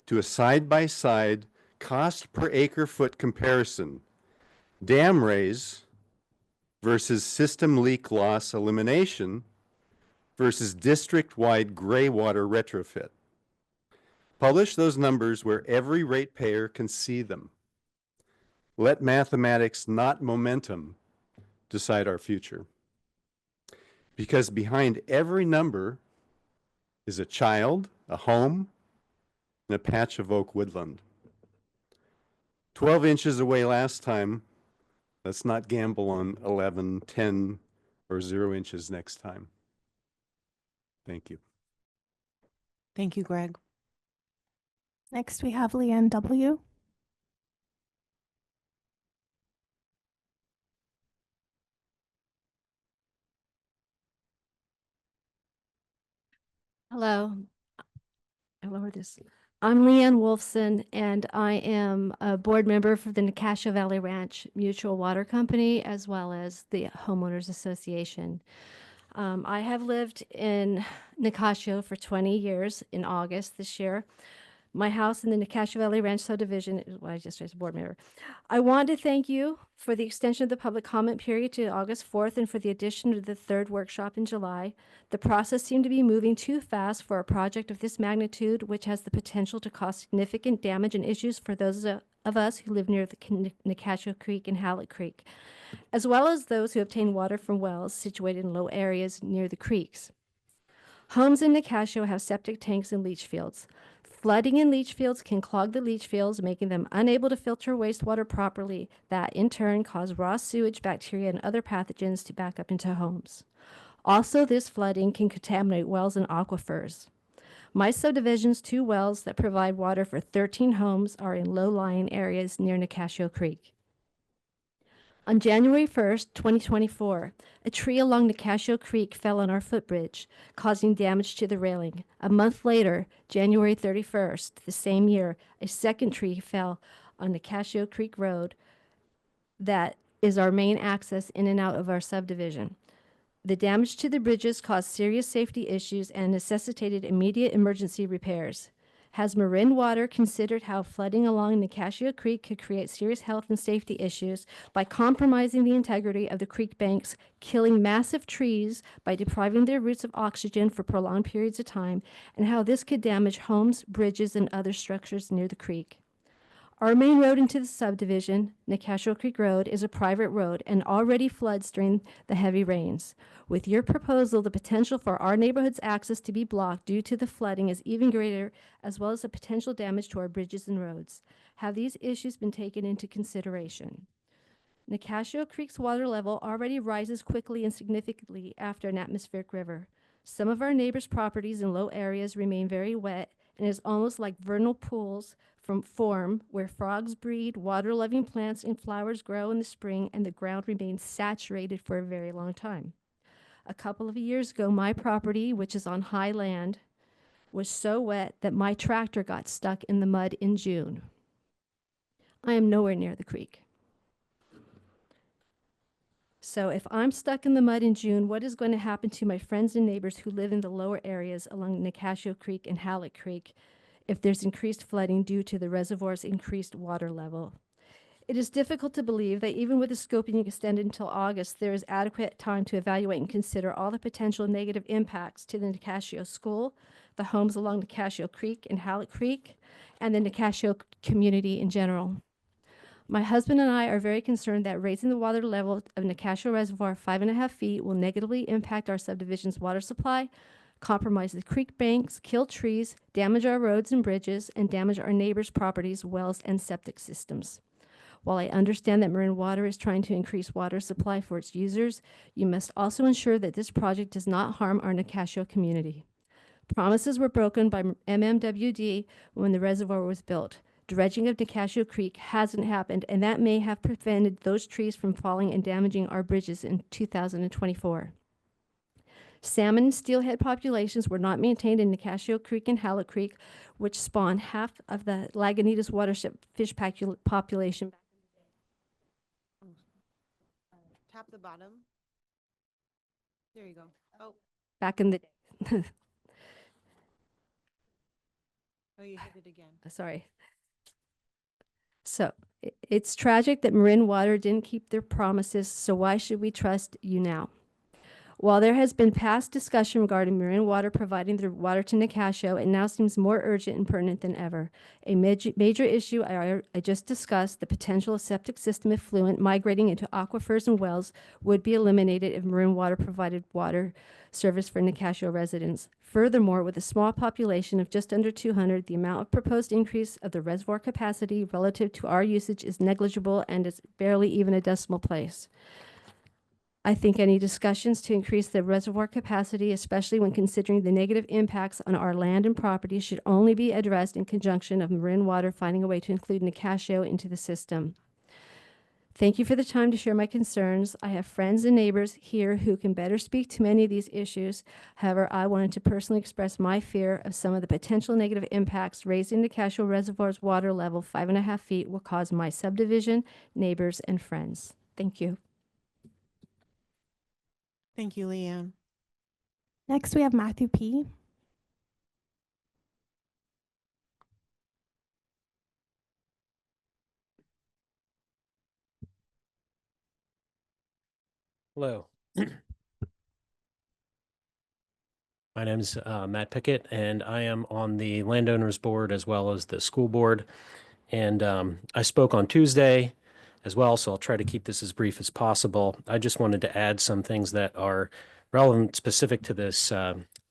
Speaker 10: to a side-by-side cost per acre foot comparison, dam raise versus system leak loss elimination versus district-wide gray water retrofit. Publish those numbers where every ratepayer can see them. Let mathematics, not momentum, decide our future. Because behind every number is a child, a home, and a patch of oak woodland. 12 inches away last time. Let's not gamble on 11, 10, or 0 inches next time. Thank you.
Speaker 1: Thank you, Greg.
Speaker 3: Next, we have Leanne W.
Speaker 11: Hello. I lowered this. I'm Leanne Wolfson, and I am a board member for the Nicasio Valley Ranch Mutual Water Company, as well as the Homeowners Association. I have lived in Nicasio for 20 years in August this year. My house in the Nicasio Valley Ranch subdivision is what I just as a board member. I want to thank you for the extension of the public comment period to August 4th and for the addition of the third workshop in July. The process seemed to be moving too fast for a project of this magnitude, which has the potential to cause significant damage and issues for those of us who live near the Nicasio Creek and Hallett Creek, as well as those who obtain water from wells situated in low areas near the creeks. Homes in Nicasio have septic tanks and leach fields. Flooding in leach fields can clog the leach fields, making them unable to filter wastewater properly. That, in turn, cause raw sewage, bacteria, and other pathogens to back up into homes. Also, this flooding can contaminate wells and aquifers. My subdivision's 2 wells that provide water for 13 homes are in low-lying areas near Nicasio Creek. On January 1st, 2024, a tree along Nicasio Creek fell on our footbridge, causing damage to the railing. A month later, January 31st, the same year, a second tree fell on Nicasio Creek Road that is our main access in and out of our subdivision. The damage to the bridges caused serious safety issues and necessitated immediate emergency repairs. Has Marin Water considered how flooding along Nicasio Creek could create serious health and safety issues by compromising the integrity of the creek banks, killing massive trees by depriving their roots of oxygen for prolonged periods of time, and how this could damage homes, bridges, and other structures near the creek? Our main road into the subdivision, Nicasio Creek Road, is a private road and already floods during the heavy rains. With your proposal, the potential for our neighborhood's access to be blocked due to the flooding is even greater, as well as the potential damage to our bridges and roads. Have these issues been taken into consideration? Nicasio Creek's water level already rises quickly and significantly after an atmospheric river. Some of our neighbors' properties in low areas remain very wet, and is almost like vernal pools from form where frogs breed, water-loving plants and flowers grow in the spring, and the ground remains saturated for a very long time. A couple of years ago, my property, which is on high land, was so wet that my tractor got stuck in the mud in June. I am nowhere near the creek. So if I'm stuck in the mud in June, what is going to happen to my friends and neighbors who live in the lower areas along Nicasio Creek and Halleck Creek if there's increased flooding due to the reservoir's increased water level? It is difficult to believe that even with the scoping extended until August, there is adequate time to evaluate and consider all the potential negative impacts to the Nicasio School, the homes along Nicasio Creek and Halleck Creek, and the Nicasio community in general. My husband and I are very concerned that raising the water level of Nicasio Reservoir 5.5 feet will negatively impact our subdivision's water supply, compromise the creek banks, kill trees, damage our roads and bridges, and damage our neighbors' properties, wells, and septic systems. While I understand that Marin Water is trying to increase water supply for its users, you must also ensure that this project does not harm our Nicasio community. Promises were broken by MMWD when the reservoir was built. Dredging of Nicasio Creek hasn't happened, and that may have prevented those trees from falling and damaging our bridges in 2024. Salmon and steelhead populations were not maintained in Nicasio Creek and Halleck Creek, which spawn half of the Lagunitas watershed fish population.
Speaker 1: Tap the bottom. There you go. Oh,
Speaker 11: Back in the day.
Speaker 1: oh, you hit it again.
Speaker 11: Sorry. So it's tragic that Marin Water didn't keep their promises, so why should we trust you now? While there has been past discussion regarding Marin Water providing the water to Nicasio, it now seems more urgent and pertinent than ever. A major issue I just discussed, the potential of septic system effluent migrating into aquifers and wells, would be eliminated if Marin Water provided water service for Nicasio residents. Furthermore, with a small population of just under 200, the amount of proposed increase of the reservoir capacity relative to our usage is negligible and is barely even a decimal place. I think any discussions to increase the reservoir capacity, especially when considering the negative impacts on our land and property, should only be addressed in conjunction of Marin Water finding a way to include Nicasio into the system. Thank you for the time to share my concerns. I have friends and neighbors here who can better speak to many of these issues. However, I wanted to personally express my fear of some of the potential negative impacts raising Nicasio Reservoir's water level 5.5 feet will cause my subdivision, neighbors, and friends. Thank you.
Speaker 1: Thank you, Leanne.
Speaker 3: Next, we have Matthew P.
Speaker 12: Hello. My name is Matt Pickett, and I am on the landowners board as well as the school board. And I spoke on Tuesday as well, so I'll try to keep this as brief as possible. I just wanted to add some things that are relevant, specific to this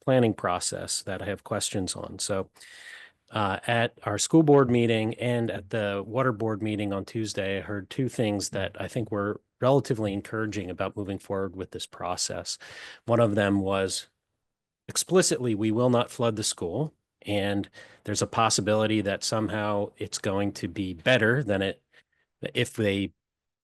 Speaker 12: planning process that I have questions on. So at our school board meeting and at the water board meeting on Tuesday, I heard two things that I think were relatively encouraging about moving forward with this process. One of them was explicitly, we will not flood the school, and there's a possibility that somehow it's going to be better than it, if they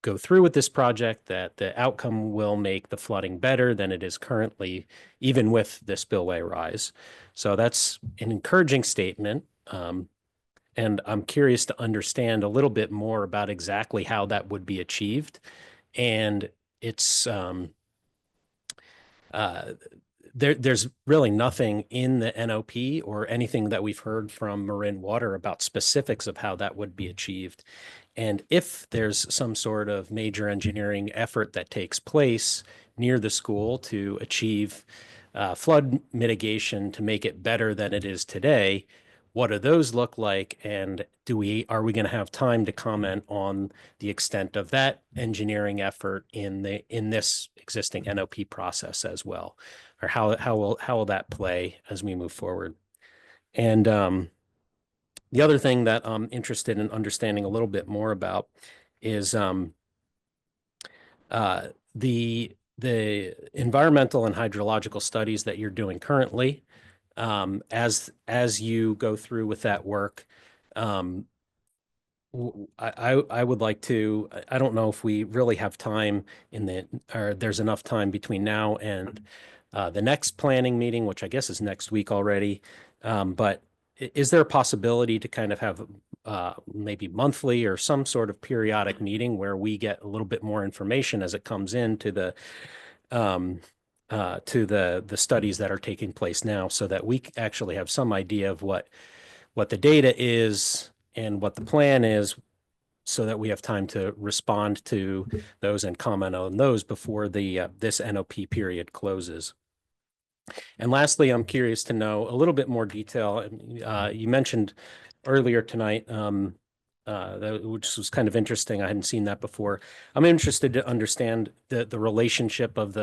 Speaker 12: go through with this project, that the outcome will make the flooding better than it is currently, even with the spillway rise. So that's an encouraging statement. And I'm curious to understand a little bit more about exactly how that would be achieved. And it's, there's really nothing in the NOP or anything that we've heard from Marin Water about specifics of how that would be achieved. And if there's some sort of major engineering effort that takes place near the school to achieve flood mitigation to make it better than it is today, what do those look like? And are we going to have time to comment on the extent of that engineering effort in this existing NOP process as well? Or how will that play as we move forward? And the other thing that I'm interested in understanding a little bit more about is the environmental and hydrological studies that you're doing currently. as you go through with that work, I would like to, I don't know if we really have time or there's enough time between now and the next planning meeting, which I guess is next week already. But is there a possibility to kind of have maybe monthly or some sort of periodic meeting where we get a little bit more information as it comes into the studies that are taking place now, so that we actually have some idea of what the data is and what the plan is, so that we have time to respond to those and comment on those before this NOP period closes. And lastly, I'm curious to know a little bit more detail. You mentioned earlier tonight, which was kind of interesting. I hadn't seen that before. I'm interested to understand the relationship of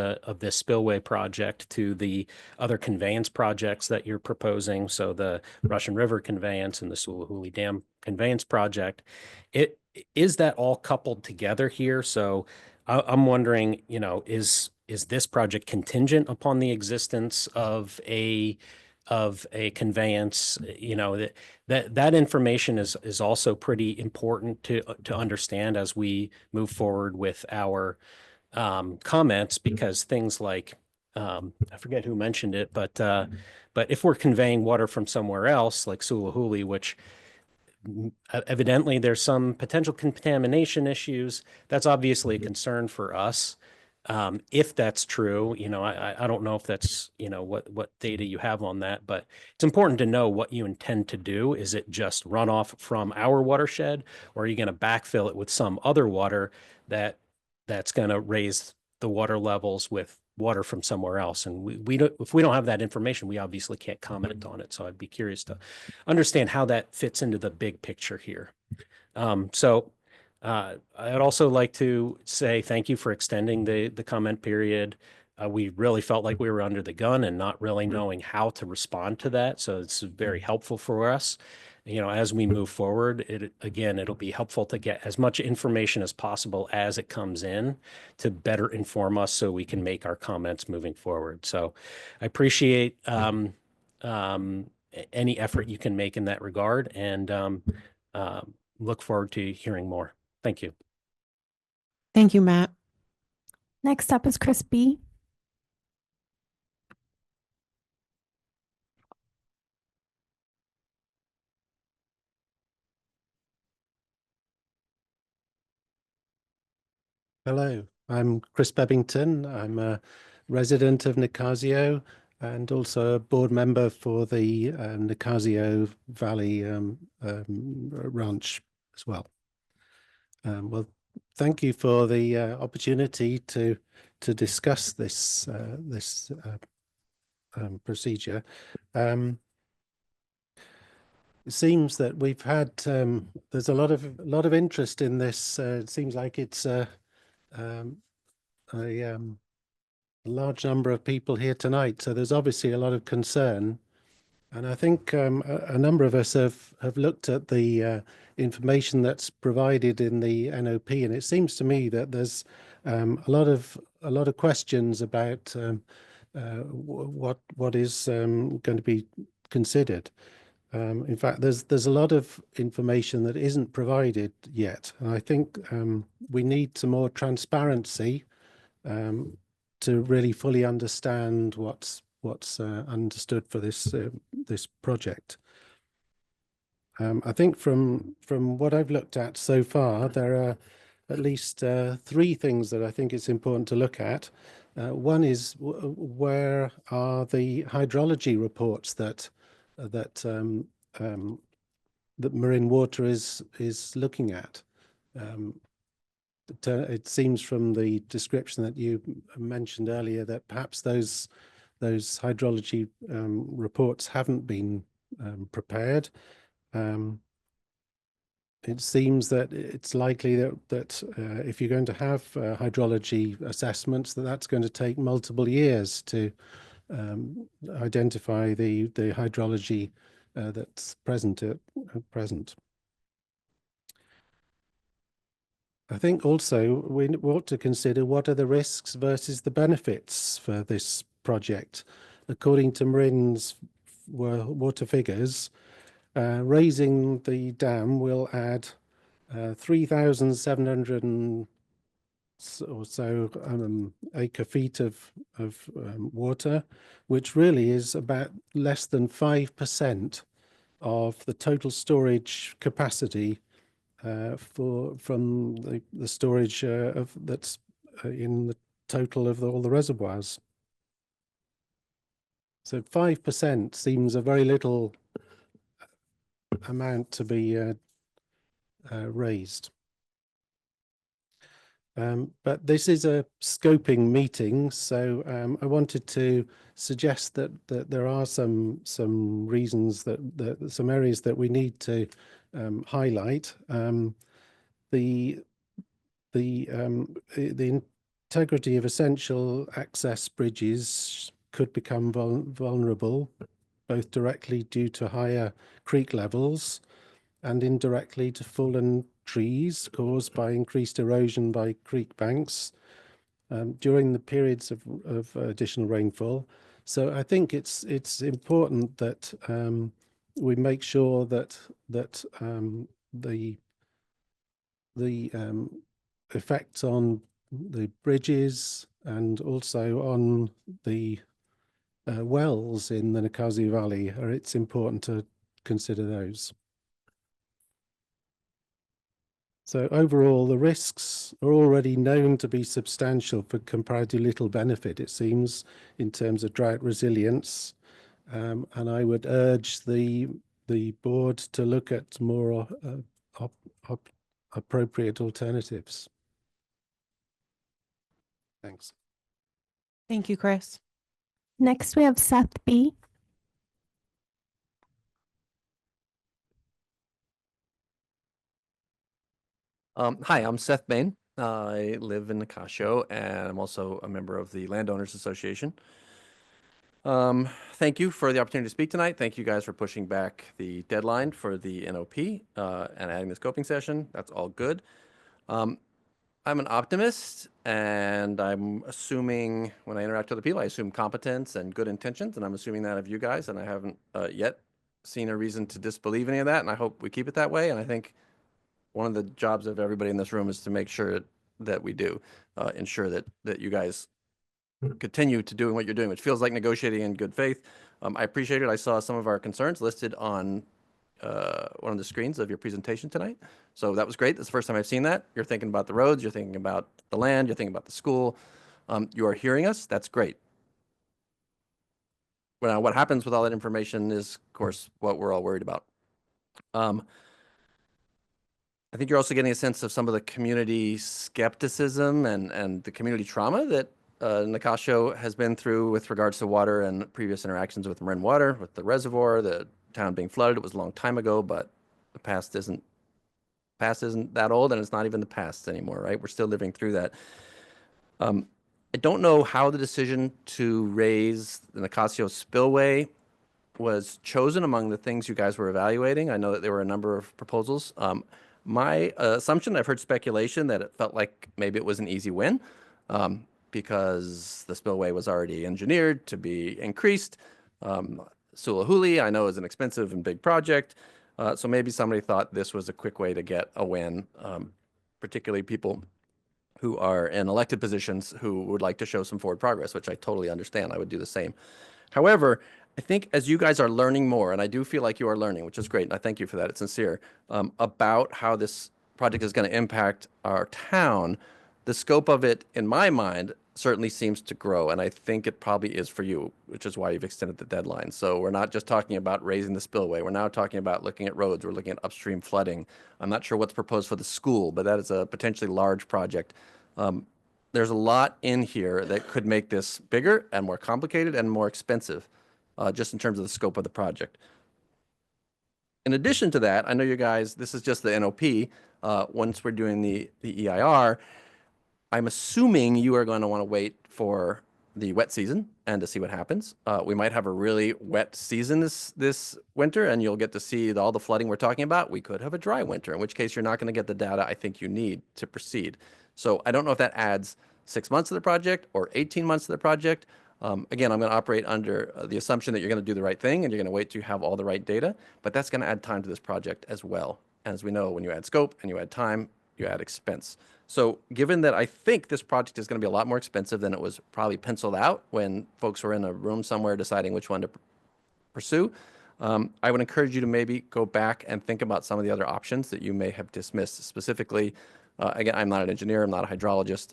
Speaker 12: this spillway project to the other conveyance projects that you're proposing. So the Russian River conveyance and the Sulahuli Dam conveyance project. Is that all coupled together here? So I'm wondering, is this project contingent upon the existence of a conveyance? That information is also pretty important to understand as we move forward with our comments, because things like I forget who mentioned it, but if we're conveying water from somewhere else like Sulahuli, which evidently there's some potential contamination issues, that's obviously a concern for us. If that's true, I don't know if that's, what data you have on that, but it's important to know what you intend to do. Is it just runoff from our watershed, or are you going to backfill it with some other water that's going to raise the water levels with water from somewhere else? And if we don't have that information, we obviously can't comment on it. So I'd be curious to understand how that fits into the big picture here. I'd also like to say thank you for extending the comment period. We really felt like we were under the gun and not really knowing how to respond to that. So it's very helpful for us. As we move forward, it'll be helpful to get as much information as possible as it comes in to better inform us so we can make our comments moving forward. So I appreciate any effort you can make in that regard, and look forward to hearing more. Thank you.
Speaker 1: Thank you, Matt.
Speaker 3: Next up is Chris B.
Speaker 13: Hello, I'm Chris Bebbington. I'm a resident of Nicasio and also a board member for the Nicasio Valley Ranch as well. Well, thank you for the opportunity to discuss this procedure. It seems that we've had there's a lot of interest in this. It seems like it's a large number of people here tonight, so there's obviously a lot of concern. And I think a number of us have looked at the information that's provided in the NOP, and it seems to me that there's a lot of questions about what is going to be considered. In fact, there's a lot of information that isn't provided yet, and I think we need some more transparency to really fully understand what's understood for this project. I think from what I've looked at so far, there are at least 3 things that I think it's important to look at. One is where are the hydrology reports that Marin Water is looking at. It seems from the description that you mentioned earlier that perhaps those hydrology reports haven't been prepared. It seems that it's likely that if you're going to have hydrology assessments, that's going to take multiple years to identify the hydrology that's present at present. I think also we ought to consider what are the risks versus the benefits for this project. According to Marin's water figures, raising the dam will add 3,700 or so acre feet of water, which really is about less than 5% of the total storage capacity from the storage that's in the total of all the reservoirs. So 5% seems a very little amount to be raised. But this is a scoping meeting, so I wanted to suggest that there are some reasons that some areas that we need to highlight. The integrity of essential access bridges could become vulnerable, both directly due to higher creek levels and indirectly to fallen trees caused by increased erosion by creek banks during the periods of additional rainfall. So I think it's important that we make sure that the effects on the bridges and also on the wells in the Nicasio Valley it's important to consider those. So overall, the risks are already known to be substantial for comparatively little benefit, it seems, in terms of drought resilience. And I would urge the board to look at more appropriate alternatives. Thanks.
Speaker 1: Thank you, Chris.
Speaker 3: Next, we have Seth B.
Speaker 14: Hi, I'm Seth Bain. I live in Nicasio, and I'm also a member of the Landowners Association. Thank you for the opportunity to speak tonight. Thank you guys for pushing back the deadline for the NOP and adding the scoping session. That's all good. I'm an optimist, and I'm assuming when I interact with other people, I assume competence and good intentions, and I'm assuming that of you guys, and I haven't yet seen a reason to disbelieve any of that, and I hope we keep it that way. And I think one of the jobs of everybody in this room is to make sure that we do ensure that you guys continue to doing what you're doing, which feels like negotiating in good faith. I appreciate it. I saw some of our concerns listed on one of the screens of your presentation tonight. So that was great. That's the first time I've seen that. You're thinking about the roads, you're thinking about the land, you're thinking about the school. You are hearing us. That's great. Well, what happens with all that information is, of course, what we're all worried about. I think you're also getting a sense of some of the community skepticism and the community trauma that Nicasio has been through with regards to water and previous interactions with Marin Water, with the reservoir, the town being flooded. It was a long time ago, but the past isn't that old, and it's not even the past anymore, right? We're still living through that. I don't know how the decision to raise the Nicasio Spillway was chosen among the things you guys were evaluating. I know that there were a number of proposals. My assumption, I've heard speculation that it felt like maybe it was an easy win because the spillway was already engineered to be increased. Sulahuli, I know, is an expensive and big project. So maybe somebody thought this was a quick way to get a win, particularly people who are in elected positions who would like to show some forward progress, which I totally understand. I would do the same. However, I think as you guys are learning more, and I do feel like you are learning, which is great, and I thank you for that, it's sincere, about how this project is going to impact our town, the scope of it, in my mind, certainly seems to grow, and I think it probably is for you, which is why you've extended the deadline. So we're not just talking about raising the spillway. We're now talking about looking at roads. We're looking at upstream flooding. I'm not sure what's proposed for the school, but that is a potentially large project. There's a lot in here that could make this bigger and more complicated and more expensive. Just in terms of the scope of the project. In addition to that, I know you guys, this is just the NOP. Once we're doing the EIR, I'm assuming you are going to want to wait for the wet season and to see what happens. We might have a really wet season this winter, and you'll get to see all the flooding we're talking about. We could have a dry winter, in which case you're not going to get the data I think you need to proceed. So I don't know if that adds 6 months to the project or 18 months to the project. Again, I'm going to operate under the assumption that you're going to do the right thing and you're going to wait till you have all the right data, but that's going to add time to this project as well. As we know, when you add scope and you add time, you add expense. So given that I think this project is going to be a lot more expensive than it was probably penciled out when folks were in a room somewhere deciding which one to pursue, I would encourage you to maybe go back and think about some of the other options that you may have dismissed. Specifically, again, I'm not an engineer, I'm not a hydrologist.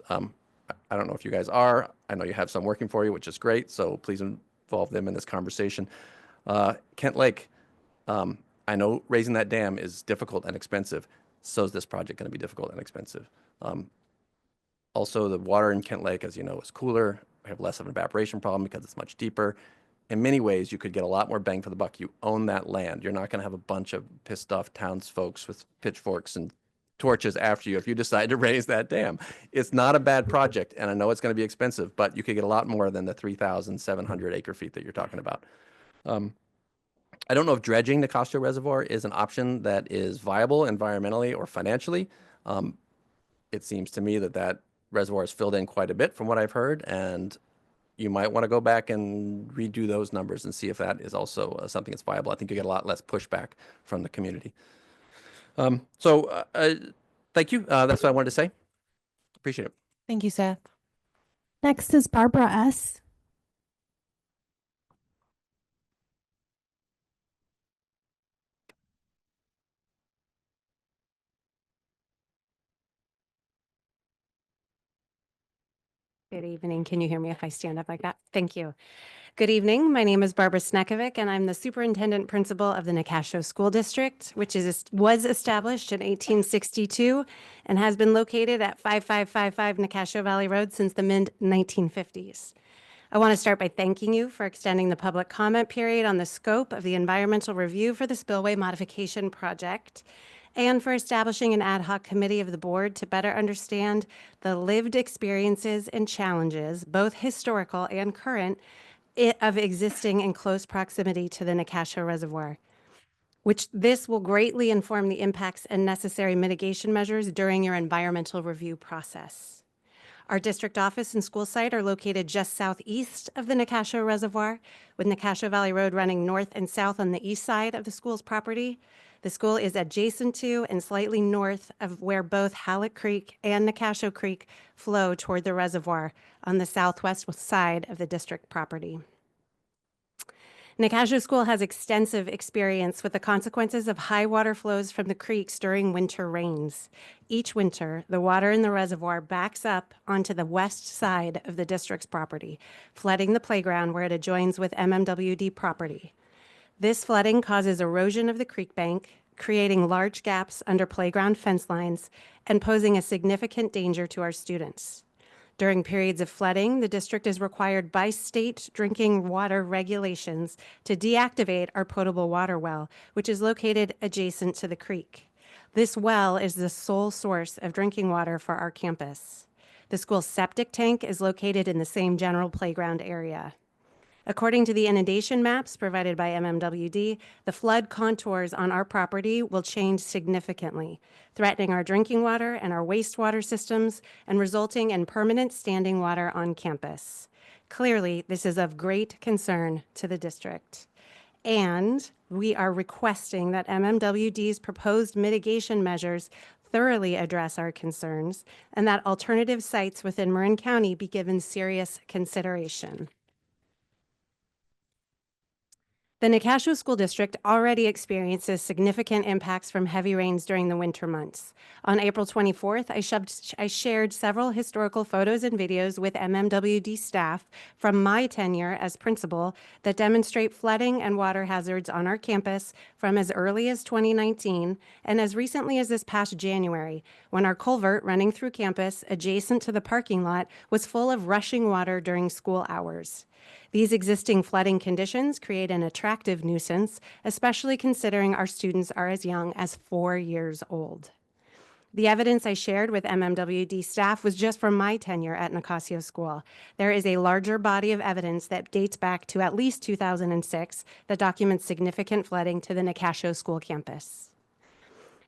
Speaker 14: I don't know if you guys are. I know you have some working for you, which is great. So please involve them in this conversation. Kent Lake, I know raising that dam is difficult and expensive. So is this project going to be difficult and expensive? Also, the water in Kent Lake, as you know, is cooler. We have less of an evaporation problem because it's much deeper. In many ways, you could get a lot more bang for the buck. You own that land. You're not going to have a bunch of pissed off townsfolks with pitchforks and torches after you if you decide to raise that dam. It's not a bad project, and I know it's going to be expensive, but you could get a lot more than the 3,700 acre feet that you're talking about. I don't know if dredging Nicasio Reservoir is an option that is viable environmentally or financially. It seems to me that that reservoir is filled in quite a bit from what I've heard, and you might want to go back and redo those numbers and see if that is also something that's viable. I think you get a lot less pushback from the community. Thank you. That's what I wanted to say. Appreciate it.
Speaker 1: Thank you, Seth.
Speaker 3: Next is Barbara S.
Speaker 15: Good evening. Can you hear me if I stand up like that? Thank you. Good evening. My name is Barbara Snekovic, and I'm the superintendent principal of the Nicasio School District, which was established in 1862 and has been located at 5555 Nicasio Valley Road since the mid-1950s. I want to start by thanking you for extending the public comment period on the scope of the environmental review for the Spillway Modification Project, and for establishing an ad hoc committee of the board to better understand the lived experiences and challenges, both historical and current, of existing in close proximity to the Nicasio Reservoir, which this will greatly inform the impacts and necessary mitigation measures during your environmental review process. Our district office and school site are located just southeast of the Nicasio Reservoir, with Nicasio Valley Road running north and south on the east side of the school's property. The school is adjacent to and slightly north of where both Halleck Creek and Nicasio Creek flow toward the reservoir on the southwest side of the district property. Nicasio School has extensive experience with the consequences of high water flows from the creeks during winter rains. Each winter, the water in the reservoir backs up onto the west side of the district's property, flooding the playground where it adjoins with MMWD property. This flooding causes erosion of the creek bank, creating large gaps under playground fence lines and posing a significant danger to our students. During periods of flooding, the district is required by state drinking water regulations to deactivate our potable water well, which is located adjacent to the creek. This well is the sole source of drinking water for our campus. The school's septic tank is located in the same general playground area. According to the inundation maps provided by MMWD, the flood contours on our property will change significantly, threatening our drinking water and our wastewater systems and resulting in permanent standing water on campus. Clearly, this is of great concern to the district. And we are requesting that MMWD's proposed mitigation measures thoroughly address our concerns and that alternative sites within Marin County be given serious consideration. The Nicasio School District already experiences significant impacts from heavy rains during the winter months. On April 24th, I shared several historical photos and videos with MMWD staff from my tenure as principal that demonstrate flooding and water hazards on our campus from as early as 2019 and as recently as this past January, when our culvert running through campus adjacent to the parking lot was full of rushing water during school hours. These existing flooding conditions create an attractive nuisance, especially considering our students are as young as 4 years old. The evidence I shared with MMWD staff was just from my tenure at Nicasio School. There is a larger body of evidence that dates back to at least 2006 that documents significant flooding to the Nicasio School campus.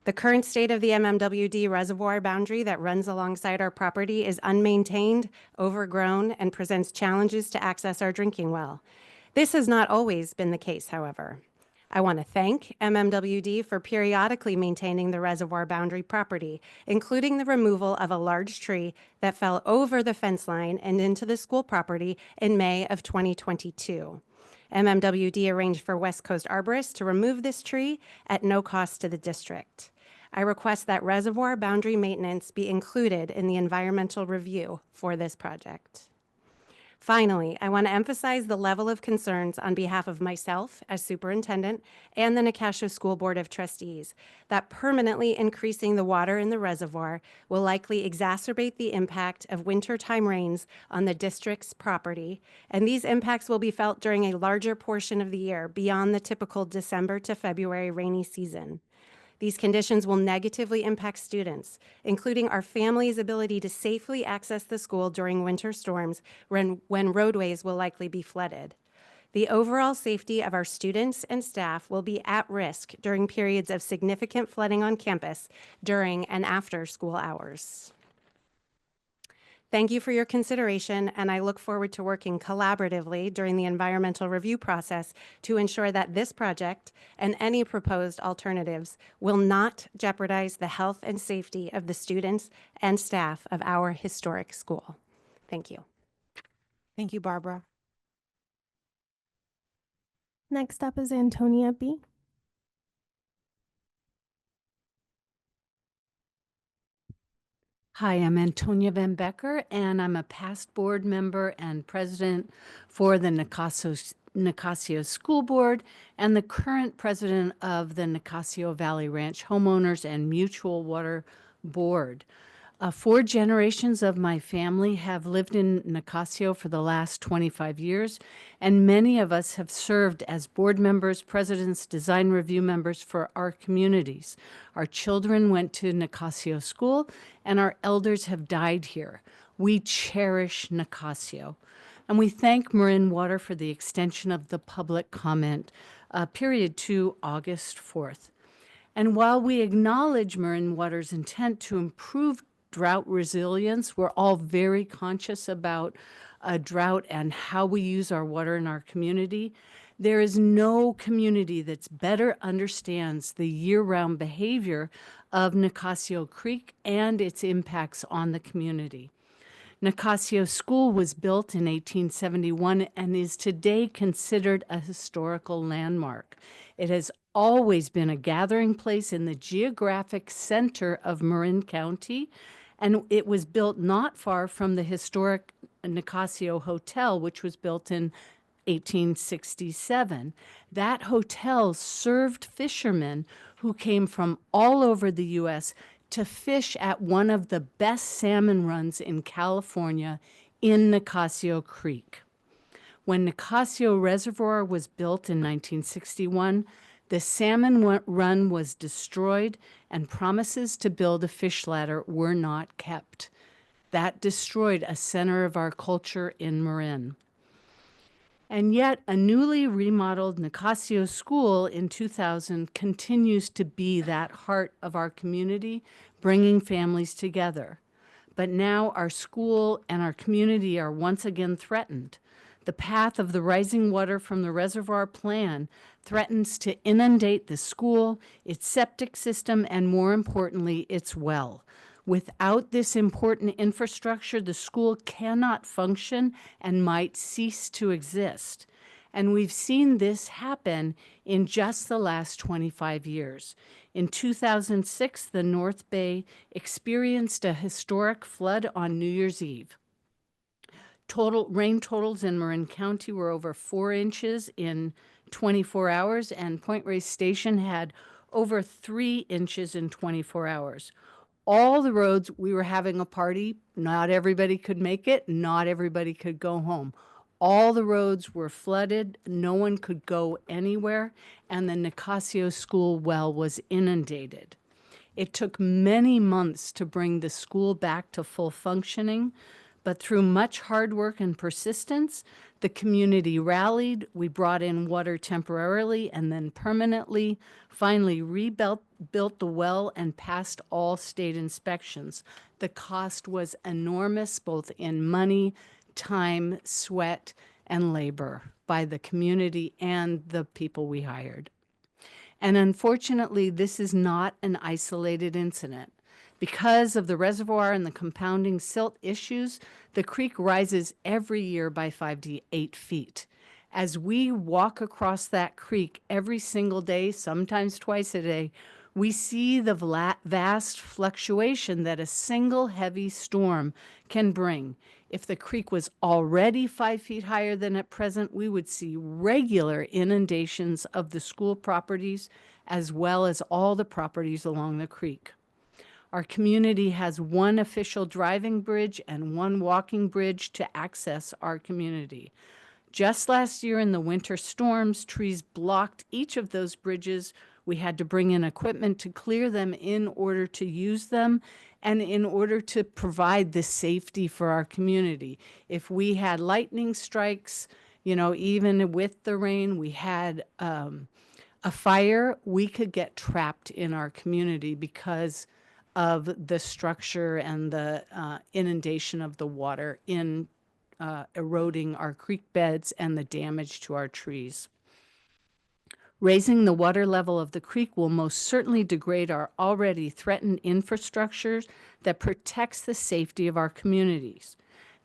Speaker 15: The current state of the MMWD reservoir boundary that runs alongside our property is unmaintained, overgrown, and presents challenges to access our drinking well. This has not always been the case, however. I want to thank MMWD for periodically maintaining the reservoir boundary property, including the removal of a large tree that fell over the fence line and into the school property in May of 2022. MMWD arranged for West Coast arborists to remove this tree at no cost to the district. I request that reservoir boundary maintenance be included in the environmental review for this project. Finally, I want to emphasize the level of concerns on behalf of myself as superintendent and the Nicasio School Board of Trustees that permanently increasing the water in the reservoir will likely exacerbate the impact of wintertime rains on the district's property, and these impacts will be felt during a larger portion of the year beyond the typical December to February rainy season. These conditions will negatively impact students, including our families' ability to safely access the school during winter storms when roadways will likely be flooded. The overall safety of our students and staff will be at risk during periods of significant flooding on campus during and after school hours. Thank you for your consideration, and I look forward to working collaboratively during the environmental review process to ensure that this project and any proposed alternatives will not jeopardize the health and safety of the students and staff of our historic school. Thank you.
Speaker 1: Thank you, Barbara.
Speaker 3: Next up is Antonia B.
Speaker 16: Hi, I'm Antonia Van Becker, and I'm a past board member and president for the Nicasio School Board and the current president of the Nicasio Valley Ranch Homeowners and Mutual Water Board. 4 generations of my family have lived in Nicasio for the last 25 years, and many of us have served as board members, presidents, design review members for our communities. Our children went to Nicasio School, and our elders have died here. We cherish Nicasio. And we thank Marin Water for the extension of the public comment period to August 4th. And while we acknowledge Marin Water's intent to improve drought resilience, we're all very conscious about drought and how we use our water in our community. There is no community that's better understands the year-round behavior of Nicasio Creek and its impacts on the community. Nicasio School was built in 1871 and is today considered a historical landmark. It has always been a gathering place in the geographic center of Marin County, and it was built not far from the historic Nicasio Hotel, which was built in 1867. That hotel served fishermen who came from all over the U.S. to fish at one of the best salmon runs in California in Nicasio Creek. When Nicasio Reservoir was built in 1961, the salmon run was destroyed and promises to build a fish ladder were not kept. That destroyed a center of our culture in Marin. And yet, a newly remodeled Nicasio School in 2000 continues to be that heart of our community, bringing families together. But now our school and our community are once again threatened. The path of the rising water from the reservoir plan threatens to inundate the school, its septic system, and more importantly, its well. Without this important infrastructure, the school cannot function and might cease to exist. And we've seen this happen in just the last 25 years. In 2006, the North Bay experienced a historic flood on New Year's Eve. Total rain totals in Marin County were over 4 inches in 24 hours, and Point Reyes Station had over 3 inches in 24 hours. All the roads, we were having a party. Not everybody could make it. Not everybody could go home. All the roads were flooded. No one could go anywhere. And the Nicasio School well was inundated. It took many months to bring the school back to full functioning, But through much hard work and persistence, the community rallied. We brought in water temporarily and then permanently, finally built the well and passed all state inspections. The cost was enormous, both in money, time, sweat, and labor by the community and the people we hired. And unfortunately, this is not an isolated incident. Because of the reservoir and the compounding silt issues, the creek rises every year by 5 to 8 feet. As we walk across that creek every single day, sometimes twice a day, we see the vast fluctuation that a single heavy storm can bring. If the creek was already 5 feet higher than at present, we would see regular inundations of the school properties as well as all the properties along the creek. Our community has one official driving bridge and one walking bridge to access our community. Just last year in the winter storms, trees blocked each of those bridges. We had to bring in equipment to clear them in order to use them and in order to provide the safety for our community. If we had lightning strikes, you know, even with the rain, we had a fire, we could get trapped in our community because of the structure and the inundation of the water in eroding our creek beds and the damage to our trees. Raising the water level of the creek will most certainly degrade our already threatened infrastructure that protects the safety of our communities.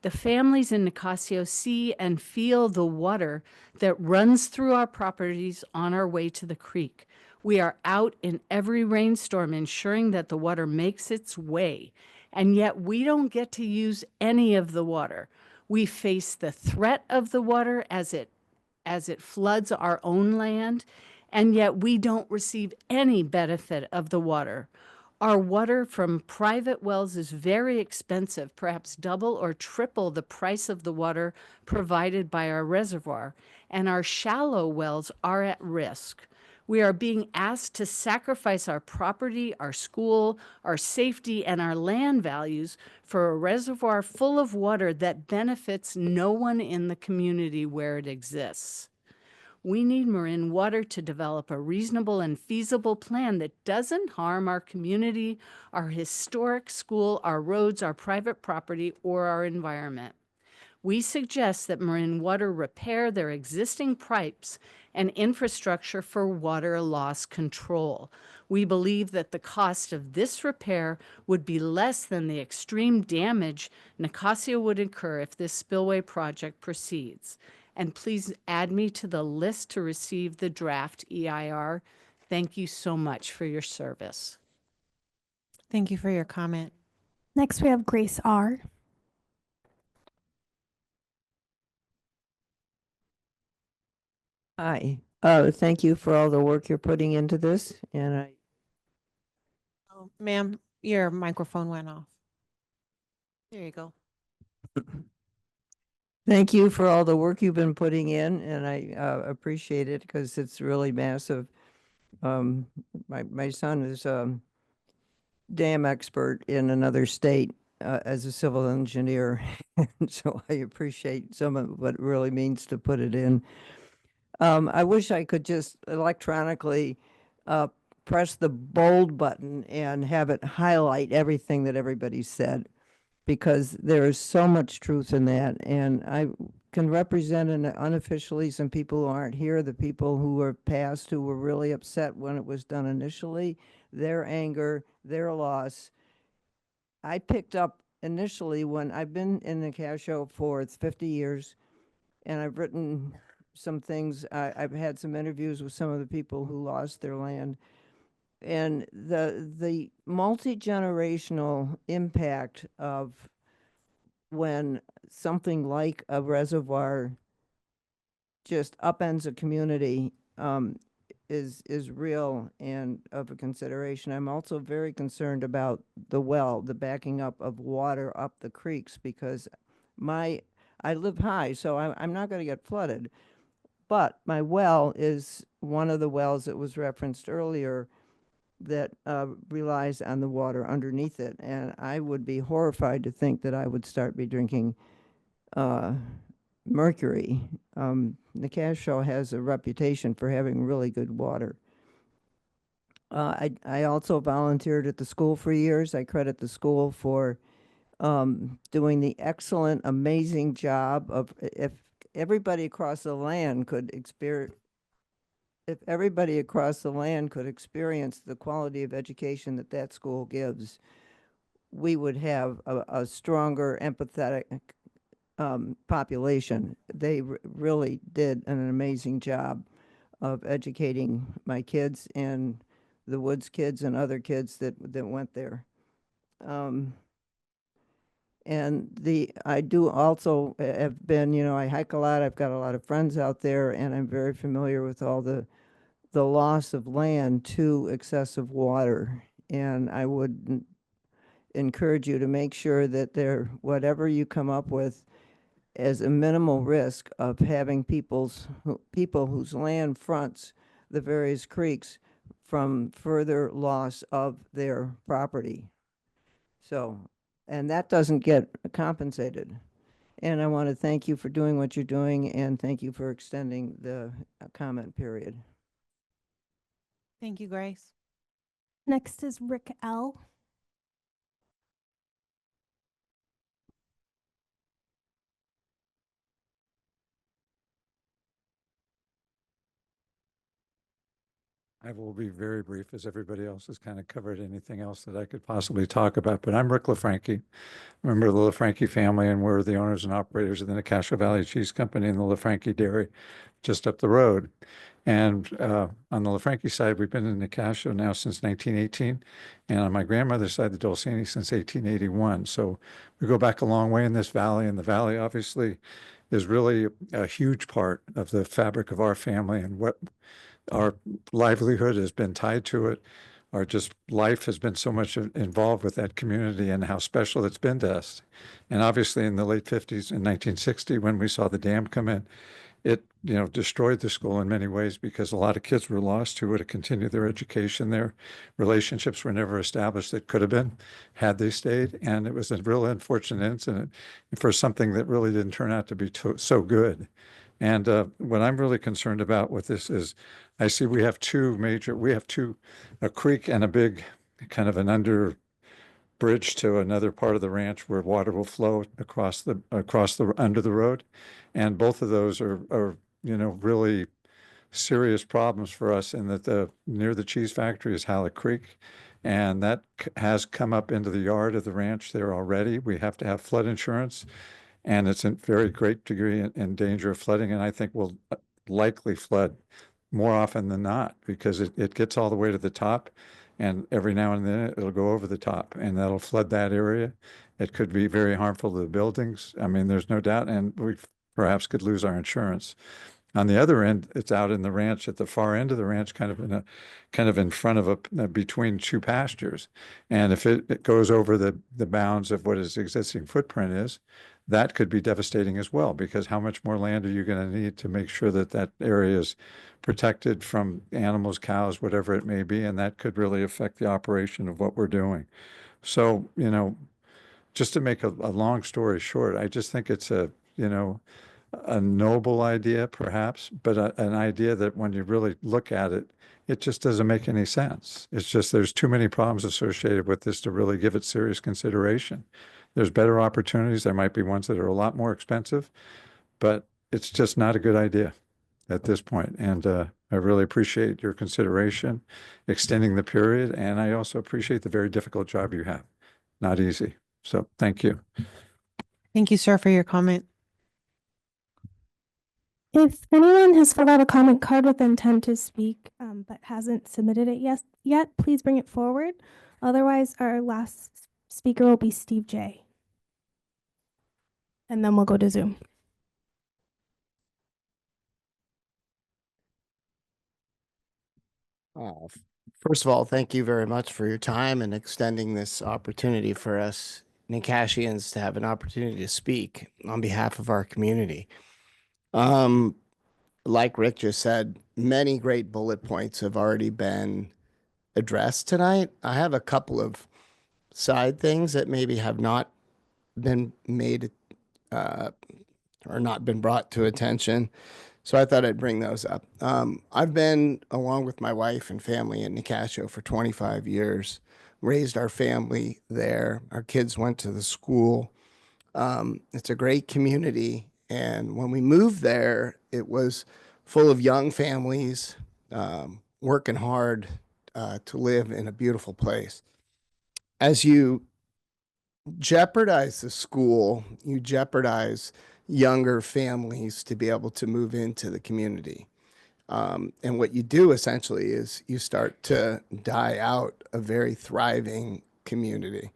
Speaker 16: The families in Nicasio see and feel the water that runs through our properties on our way to the creek. We are out in every rainstorm ensuring that the water makes its way, and yet we don't get to use any of the water. We face the threat of the water as it floods our own land, and yet we don't receive any benefit of the water. Our water from private wells is very expensive, perhaps double or triple the price of the water provided by our reservoir, and our shallow wells are at risk. We are being asked to sacrifice our property, our school, our safety, and our land values for a reservoir full of water that benefits no one in the community where it exists. We need Marin Water to develop a reasonable and feasible plan that doesn't harm our community, our historic school, our roads, our private property, or our environment. We suggest that Marin Water repair their existing pipes and infrastructure for water loss control. We believe that the cost of this repair would be less than the extreme damage Nicasio would incur if this spillway project proceeds. And please add me to the list to receive the draft EIR. Thank you so much for your service.
Speaker 1: Thank you for your comment.
Speaker 3: Next, we have Grace R.
Speaker 17: Hi. Thank you for all the work you're putting into this. And
Speaker 1: Oh, ma'am, your microphone went off. There you go.
Speaker 17: thank you for all the work you've been putting in, and I appreciate it because it's really massive. My son is dam expert in another state as a civil engineer, and so I appreciate some of what it really means to put it in. I wish I could just electronically press the bold button and have it highlight everything that everybody said, because there is so much truth in that. And I can represent unofficially some people who aren't here, the people who were passed, who were really upset when it was done initially, their anger, their loss. I picked up initially when I've been in Nicasio for 50 years, and I've written some things. I've had some interviews with some of the people who lost their land, and the multi-generational impact of when something like a reservoir just upends a community is real and of a consideration. I'm also very concerned about the backing up of water up the creeks, because I live high, so I'm not going to get flooded. But my well is one of the wells that was referenced earlier. that relies on the water underneath it. And I would be horrified to think that I would start be drinking mercury. Nicasio has a reputation for having really good water. I also volunteered at the school for years. I credit the school for doing the excellent, amazing job of if everybody across the land could experience the quality of education that that school gives, we would have a stronger, empathetic population. They really did an amazing job of educating my kids and the Woods kids and other kids that went there. And I do also have been, I hike a lot. I've got a lot of friends out there, and I'm very familiar with all the loss of land to excessive water. And I would encourage you to make sure that whatever you come up with as a minimal risk of having people whose land fronts the various creeks from further loss of their property. So, and that doesn't get compensated. And I want to thank you for doing what you're doing, and thank you for extending the comment period.
Speaker 1: Thank you, Grace.
Speaker 3: Next is Rick L.
Speaker 5: I will be very brief, as everybody else has kind of covered anything else that I could possibly talk about. But I'm Rick LaFranchi, member of the LaFranchi family, and we're the owners and operators of the Nicasio Valley Cheese Company and the LaFranchi Dairy just up the road. And on the LaFranchi side, we've been in Nicasio now since 1918, and on my grandmother's side, the Dolcini, since 1881. So we go back a long way in this valley, and the valley obviously is really a huge part of the fabric of our family and what our livelihood has been tied to it. Our just life has been so much involved with that community and how special it's been to us. And obviously in the late 50s, in 1960, when we saw the dam come in, it destroyed the school in many ways because a lot of kids were lost who would have continued their education there. Relationships were never established that could have been had they stayed. And it was a real unfortunate incident for something that really didn't turn out to be so good. And what I'm really concerned about with this is I see we have a creek and a big kind of an under bridge to another part of the ranch where water will flow across the under the road. And both of those are really serious problems for us in that near the cheese factory is Halleck Creek. And that has come up into the yard of the ranch there already. We have to have flood insurance. And it's in very great degree in danger of flooding, and I think will likely flood more often than not because it gets all the way to the top, and every now and then it'll go over the top, and that'll flood that area. It could be very harmful to the buildings. I mean, there's no doubt, and we perhaps could lose our insurance. On the other end, it's out in the ranch at the far end of the ranch, kind of in front of between two pastures. And if it goes over the bounds of what its existing footprint is, that could be devastating as well, because how much more land are you going to need to make sure that that area is protected from animals, cows, whatever it may be, and that could really affect the operation of what we're doing. So, just to make a long story short, I just think it's a noble idea, perhaps, but an idea that when you really look at it, it just doesn't make any sense. It's just there's too many problems associated with this to really give it serious consideration. There's better opportunities. There might be ones that are a lot more expensive, but it's just not a good idea at this point. And I really appreciate your consideration, extending the period, and I also appreciate the very difficult job you have. Not easy. So thank you.
Speaker 1: Thank you, sir, for your comment.
Speaker 3: If anyone has filled out a comment card with intent to speak but hasn't submitted it yet, please bring it forward. Otherwise, our last speaker will be Steve J. And then we'll go to Zoom.
Speaker 18: First of all, thank you very much for your time and extending this opportunity for us Nicasians to have an opportunity to speak on behalf of our community. Like Rick just said, many great bullet points have already been address tonight. I have a couple of side things that maybe have not been made or not been brought to attention. So I thought I'd bring those up. I've been, along with my wife and family, in Nicasio for 25 years, raised our family there. Our kids went to the school. It's a great community. And when we moved there, it was full of young families working hard to live in a beautiful place. As you jeopardize the school, you jeopardize younger families to be able to move into the community. And what you do essentially is you start to die out a very thriving community.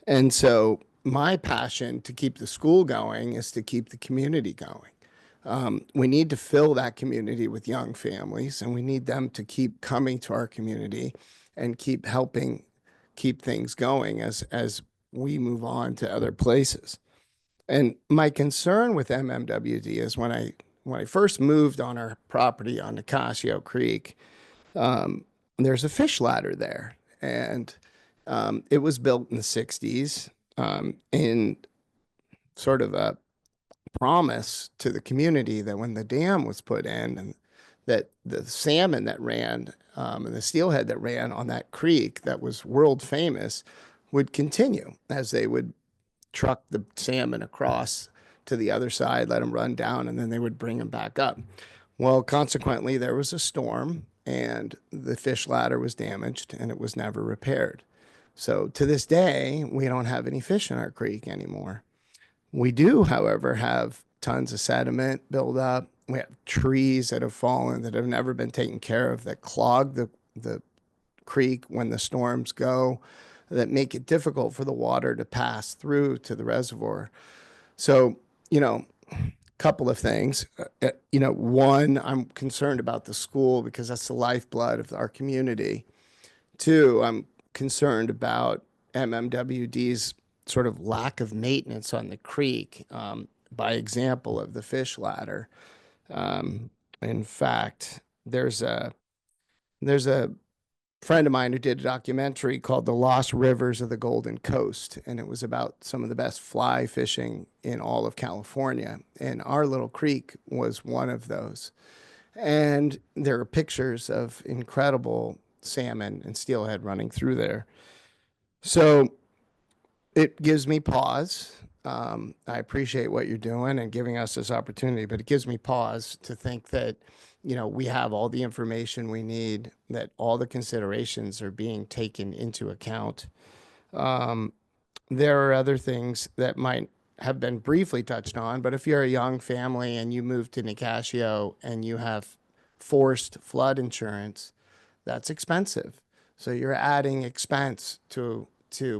Speaker 18: And so my passion to keep the school going is to keep the community going. We need to fill that community with young families, and we need them to keep coming to our community and keep helping keep things going as we move on to other places. And my concern with MMWD is when I first moved on our property on Nicasio Creek, there's a fish ladder there, and it was built in the 60s in sort of a promise to the community that when the dam was put in, and that the salmon that ran and the steelhead that ran on that creek that was world famous would continue, as they would truck the salmon across to the other side, let them run down, and then they would bring them back up. Well, consequently, there was a storm and the fish ladder was damaged and it was never repaired. So to this day, we don't have any fish in our creek anymore. We do, however, have tons of sediment build up. We have trees that have fallen that have never been taken care of, that clog the creek when the storms go, that make it difficult for the water to pass through to the reservoir. So, couple of things. One, I'm concerned about the school because that's the lifeblood of our community. Two, I'm concerned about MMWD's sort of lack of maintenance on the creek, by example of the fish ladder. In fact, there's a friend of mine who did a documentary called The Lost Rivers of the Golden Coast, and it was about some of the best fly fishing in all of California, and our little creek was one of those. And there are pictures of incredible salmon and steelhead running through there. So it gives me pause. I appreciate what you're doing and giving us this opportunity, but it gives me pause to think that we have all the information we need, that all the considerations are being taken into account. There are other things that might have been briefly touched on, but if you're a young family and you move to Nicasio and you have forced flood insurance, that's expensive. So you're adding expense to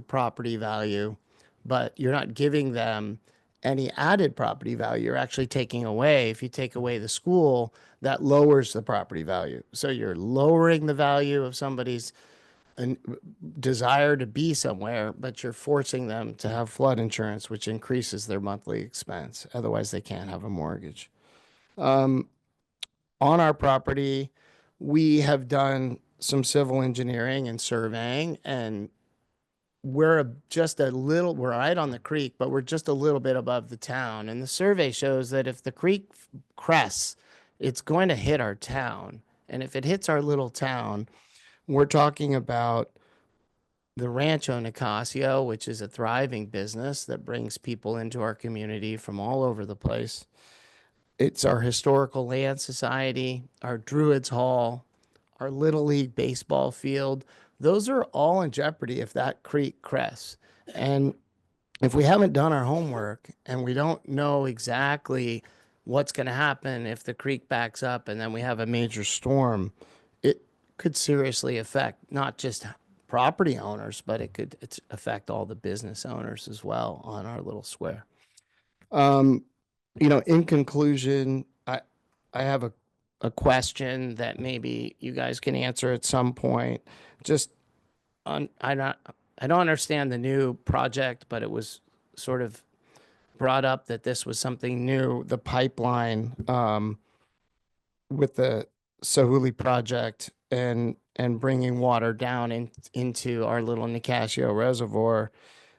Speaker 18: property value, but you're not giving them any added property value. You're actually taking away. If you take away the school, that lowers the property value. So you're lowering the value of somebody's desire to be somewhere, but you're forcing them to have flood insurance, which increases their monthly expense. Otherwise, they can't have a mortgage. On our property, we have done some civil engineering and surveying, and we're right on the creek, but we're just a little bit above the town. And the survey shows that if the creek crests, it's going to hit our town. And if it hits our little town, we're talking about the Rancho Nicasio, which is a thriving business that brings people into our community from all over the place. It's our Historical Land Society, our Druids Hall, our Little League baseball field. Those are all in jeopardy if that creek crests. And if we haven't done our homework and we don't know exactly what's going to happen if the creek backs up and then we have a major storm, it could seriously affect not just property owners, but it could affect all the business owners as well on our little square. In conclusion, I have a question that maybe you guys can answer at some point. I don't understand the new project, but it was sort of brought up that this was something new, the pipeline with the Sahuli project. And and bringing water down into our little Nicasio reservoir.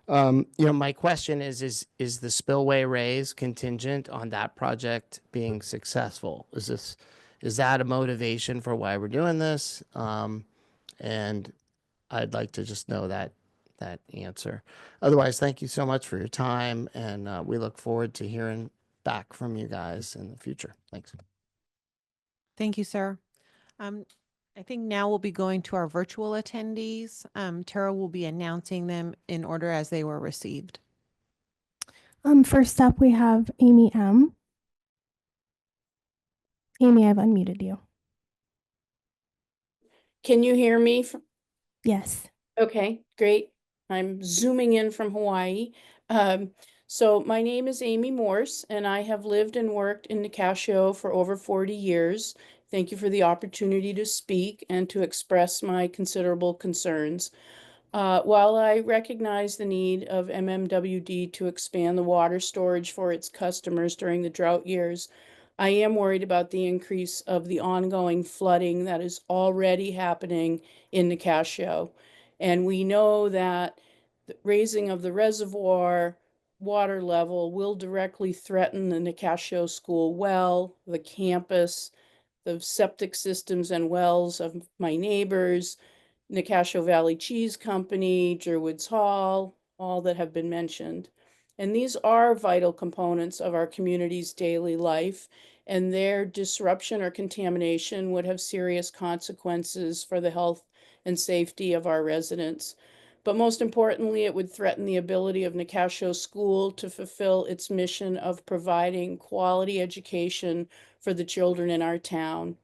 Speaker 18: My question is the spillway raise contingent on that project being successful? Is that a motivation for why we're doing this? And I'd like to just know that answer. Otherwise, thank you so much for your time, and we look forward to hearing back from you guys in the future. Thanks.
Speaker 1: Thank you, sir. I think now we'll be going to our virtual attendees. Tara will be announcing them in order as they were received.
Speaker 3: First up, we have Amy M. Amy, I've unmuted you.
Speaker 16: Can you hear me?
Speaker 3: Yes.
Speaker 16: Okay, great. I'm zooming in from Hawaii. So my name is Amy Morse, and I have lived and worked in Nicasio for over 40 years. Thank you for the opportunity to speak and to express my considerable concerns. While I recognize the need of MMWD to expand the water storage for its customers during the drought years, I am worried about the increase of the ongoing flooding that is already happening in Nicasio. And we know that the raising of the reservoir water level will directly threaten the Nicasio school well, the campus, the septic systems and wells of my neighbors, Nicasio Valley Cheese Company, Druids Hall, all that have been mentioned. And these are vital components of our community's daily life, and their disruption or contamination would have serious consequences for the health and safety of our residents. But most importantly, it would threaten the ability of Nicasio School to fulfill its mission of providing quality education for the children in our town.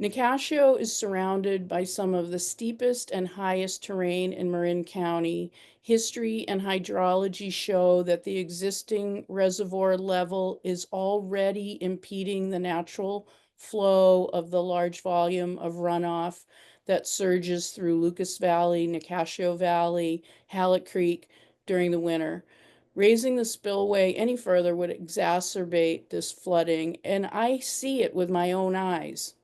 Speaker 16: Nicasio is surrounded by some of the steepest and highest terrain in Marin County. History and hydrology show that the existing reservoir level is already impeding the natural flow of the large volume of runoff that surges through Lucas Valley, Nicasio Valley, Halleck Creek during the winter. Raising the spillway any further would exacerbate this flooding, and I see it with my own eyes.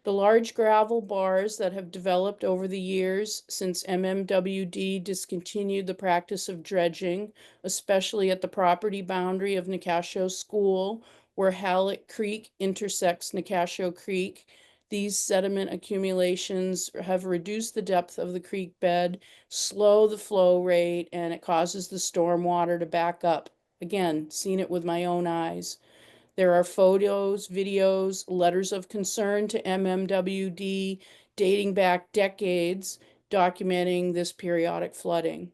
Speaker 16: The large gravel bars that have developed over the years since MMWD discontinued the practice of dredging, especially at the property boundary of Nicasio School, where Halleck Creek intersects Nicasio Creek. These sediment accumulations have reduced the depth of the creek bed, slow the flow rate, and it causes the storm water to back up. Again, seen it with my own eyes. There are photos, videos, letters of concern to MMWD dating back decades documenting this periodic flooding.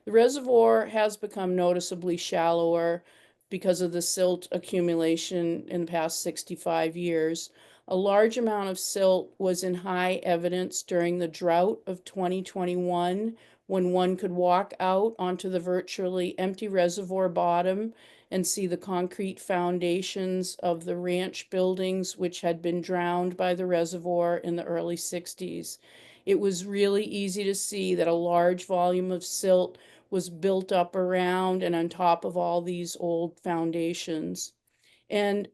Speaker 16: The reservoir has become noticeably shallower because of the silt accumulation in the past 65 years. A large amount of silt was in high evidence during the drought of 2021, when one could walk out onto the virtually empty reservoir bottom and see the concrete foundations of the ranch buildings which had been drowned by the reservoir in the early 60s. It was really easy to see that a large volume of silt was built up around and on top of all these old foundations. And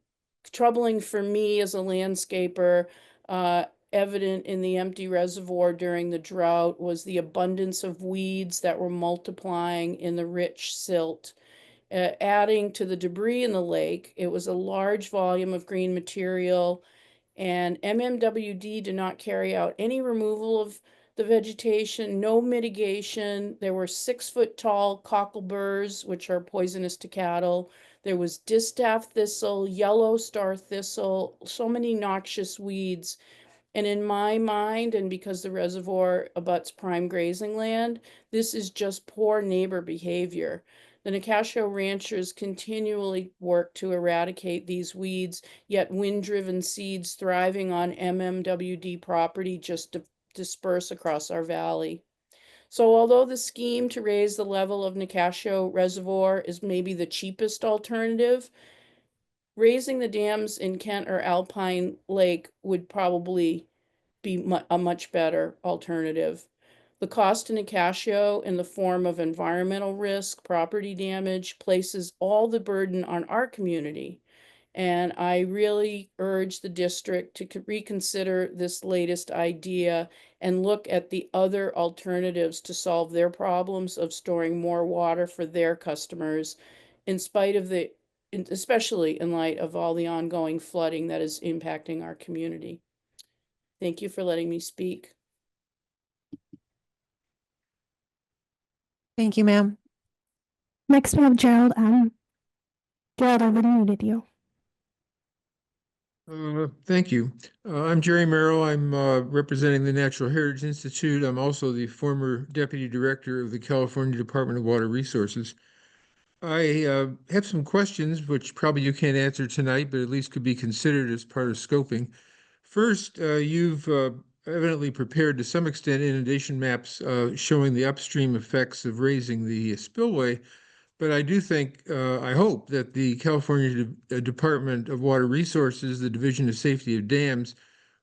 Speaker 16: troubling for me as a landscaper, evident in the empty reservoir during the drought was the abundance of weeds that were multiplying in the rich silt. Adding to the debris in the lake, it was a large volume of green material, and MMWD did not carry out any removal of the vegetation, no mitigation. There were 6-foot tall cockleburs, which are poisonous to cattle. There was distaff thistle, yellow star thistle, so many noxious weeds. And in my mind, and because the reservoir abuts prime grazing land, this is just poor neighbor behavior. The Nicasio ranchers continually work to eradicate these weeds, yet wind-driven seeds thriving on MMWD property just disperse across our valley. So although the scheme to raise the level of Nicasio Reservoir is maybe the cheapest alternative, raising the dams in Kent or Alpine Lake would probably be a much better alternative. The cost to Nicasio in the form of environmental risk, property damage, places all the burden on our community. And I really urge the district to reconsider this latest idea and look at the other alternatives to solve their problems of storing more water for their customers, in spite of especially in light of all the ongoing flooding that is impacting our community. Thank you for letting me speak.
Speaker 1: Thank you, ma'am.
Speaker 3: Next, we have Gerald M. Gerald, I've unmuted you.
Speaker 19: Thank you. I'm Jerry Merrill. I'm representing the Natural Heritage Institute. I'm also the former Deputy Director of the California Department of Water Resources. I have some questions, which probably you can't answer tonight, but at least could be considered as part of scoping. First, you've evidently prepared to some extent inundation maps showing the upstream effects of raising the spillway. But I do think, I hope that the California Department of Water Resources, the Division of Safety of Dams,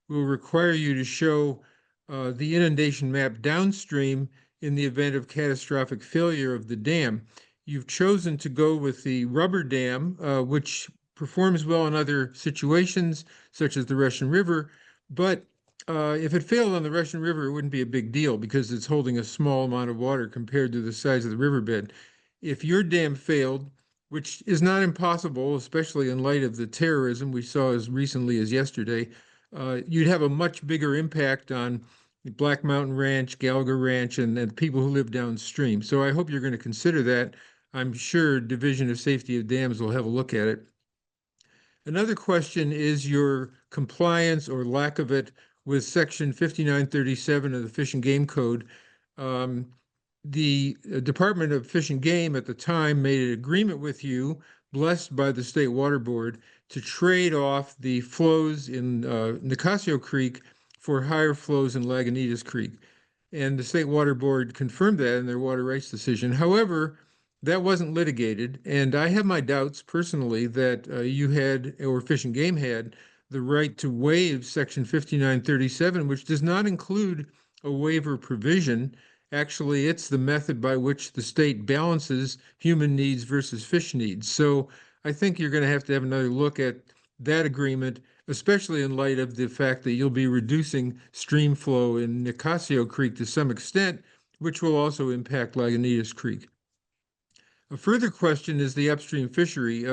Speaker 19: will require you to show the inundation map downstream in the event of catastrophic failure of the dam. You've chosen to go with the rubber dam, which performs well in other situations, such as the Russian River, but if it failed on the Russian River, it wouldn't be a big deal because it's holding a small amount of water compared to the size of the riverbed. If your dam failed, which is not impossible, especially in light of the terrorism we saw as recently as yesterday, you'd have a much bigger impact on Black Mountain Ranch, Gallagher Ranch, and people who live downstream. So I hope you're going to consider that. I'm sure Division of Safety of Dams will have a look at it. Another question is your compliance or lack of it with Section 5937 of the Fish and Game Code. The Department of Fish and Game at the time made an agreement with you, blessed by the State Water Board, to trade off the flows in Nicasio Creek for higher flows in Lagunitas Creek. And the State Water Board confirmed that in their water rights decision. However, that wasn't litigated, and I have my doubts personally that you had, or Fish and Game had, the right to waive Section 5937, which does not include a waiver provision. Actually, it's the method by which the state balances human needs versus fish needs. So I think you're going to have another look at that agreement, especially in light of the fact that you'll be reducing stream flow in Nicasio Creek to some extent, which will also impact Lagunitas Creek. A further question is the upstream fishery,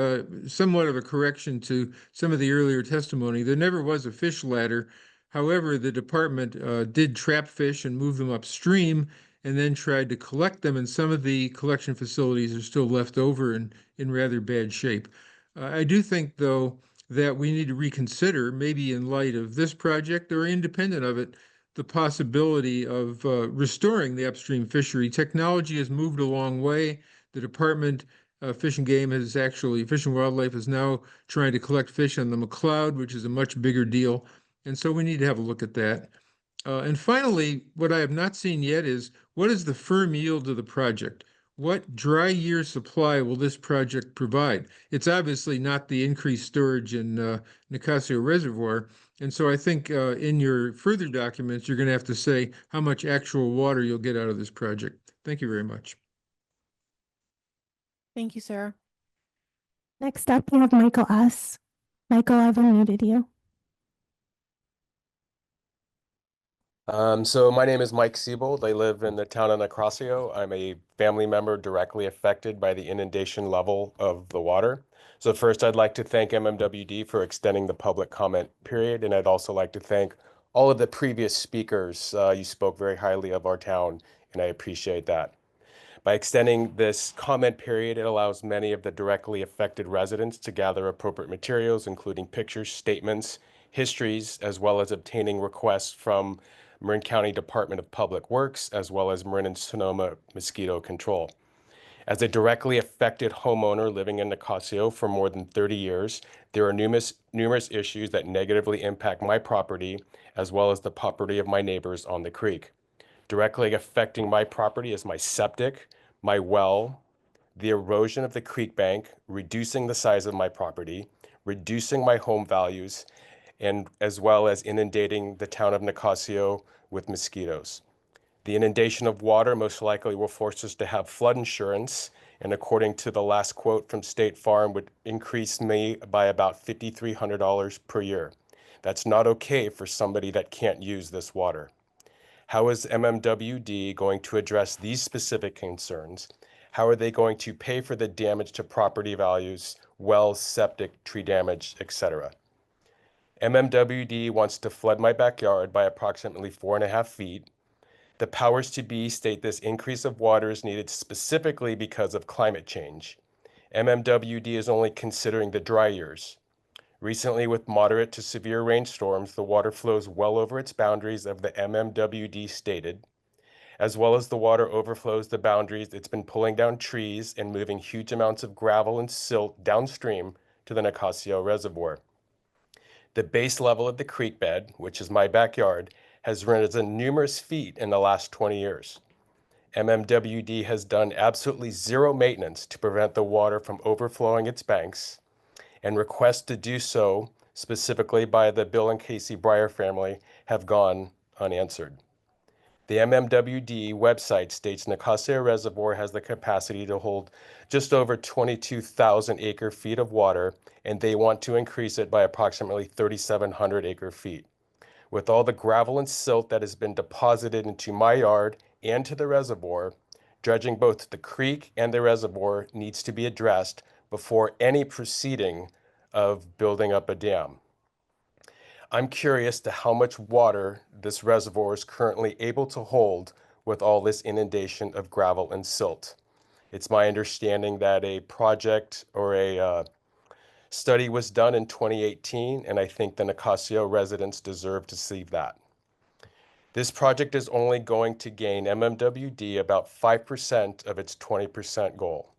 Speaker 19: somewhat of a correction to some of the earlier testimony. There never was a fish ladder. However, the department did trap fish and move them upstream and then tried to collect them, and some of the collection facilities are still left over in rather bad shape. I do think, though, that we need to reconsider, maybe in light of this project or independent of it, the possibility of restoring the upstream fishery. Technology has moved a long way. The Department of Fish and Game has actually, Fish and Wildlife is now trying to collect fish on the McCloud, which is a much bigger deal. And so we need to have a look at that. And finally, what I have not seen yet is what is the firm yield of the project? What dry year supply will this project provide? It's obviously not the increased storage in Nicasio Reservoir. And so I think in your further documents, you're going to have to say how much actual water you'll get out of this project. Thank you very much.
Speaker 1: Thank you, sir.
Speaker 3: Next up, we have Michael S. Michael, I've unmuted you.
Speaker 20: So my name is Mike Siebold. I live in the town of Nicasio. I'm a family member directly affected by the inundation level of the water. So first, I'd like to thank MMWD for extending the public comment period, and I'd also like to thank all of the previous speakers. You spoke very highly of our town, and I appreciate that. By extending this comment period, it allows many of the directly affected residents to gather appropriate materials, including pictures, statements, histories, as well as obtaining requests from Marin County Department of Public Works, as well as Marin and Sonoma Mosquito Control. As a directly affected homeowner living in Nicasio for more than 30 years, there are numerous issues that negatively impact my property, as well as the property of my neighbors on the creek. Directly affecting my property is my septic, my well, the erosion of the creek bank, reducing the size of my property, reducing my home values, and as well as inundating the town of Nicasio with mosquitoes. The inundation of water most likely will force us to have flood insurance and according to the last quote from State Farm, would increase me by about $5,300 per year. That's not okay for somebody that can't use this water. How is MMWD going to address these specific concerns? How are they going to pay for the damage to property values, wells, septic, tree damage, etc.? MMWD wants to flood my backyard by approximately 4.5 feet. The powers to be state this increase of water is needed specifically because of climate change. MMWD is only considering the dry years. Recently, with moderate to severe rainstorms, the water flows well over its boundaries of the MMWD stated. As well as the water overflows the boundaries, it's been pulling down trees and moving huge amounts of gravel and silt downstream to the Nicasio Reservoir. The base level of the creek bed, which is my backyard, has risen numerous feet in the last 20 years. MMWD has done absolutely zero maintenance to prevent the water from overflowing its banks, and requests to do so, specifically by the Bill and Casey Breyer family, have gone unanswered. The MMWD website states Nicasio Reservoir has the capacity to hold just over 22,000 acre-feet of water, and they want to increase it by approximately 3,700 acre-feet. With all the gravel and silt that has been deposited into my yard and to the reservoir, dredging both the creek and the reservoir needs to be addressed before any proceeding of building up a dam. I'm curious to how much water this reservoir is currently able to hold with all this inundation of gravel and silt. It's my understanding that a project or a study was done in 2018, and I think the Nicasio residents deserve to see that. This project is only going to gain MMWD about 5% of its 20% goal.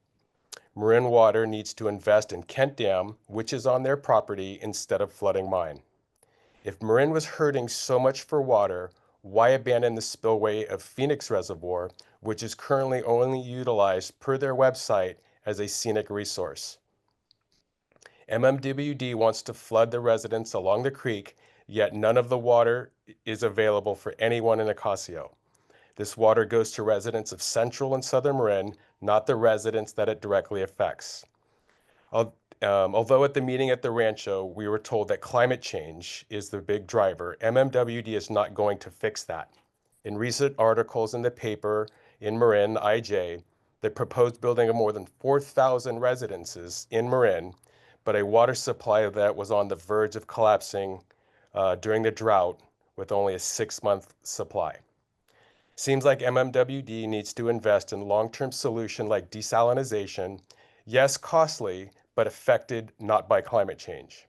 Speaker 20: Marin Water needs to invest in Kent Dam, which is on their property, instead of flooding mine. If Marin was hurting so much for water, why abandon the spillway of Phoenix Reservoir, which is currently only utilized per their website as a scenic resource? MMWD wants to flood the residents along the creek, yet none of the water is available for anyone in Nicasio. This water goes to residents of Central and Southern Marin, not the residents that it directly affects. Although at the meeting at the Rancho, we were told that climate change is the big driver, MMWD is not going to fix that. In recent articles in the paper in Marin, IJ, they proposed building of more than 4,000 residences in Marin, but a water supply that was on the verge of collapsing during the drought with only a 6-month supply. Seems like MMWD needs to invest in long-term solution like desalinization, yes, costly, but affected not by climate change.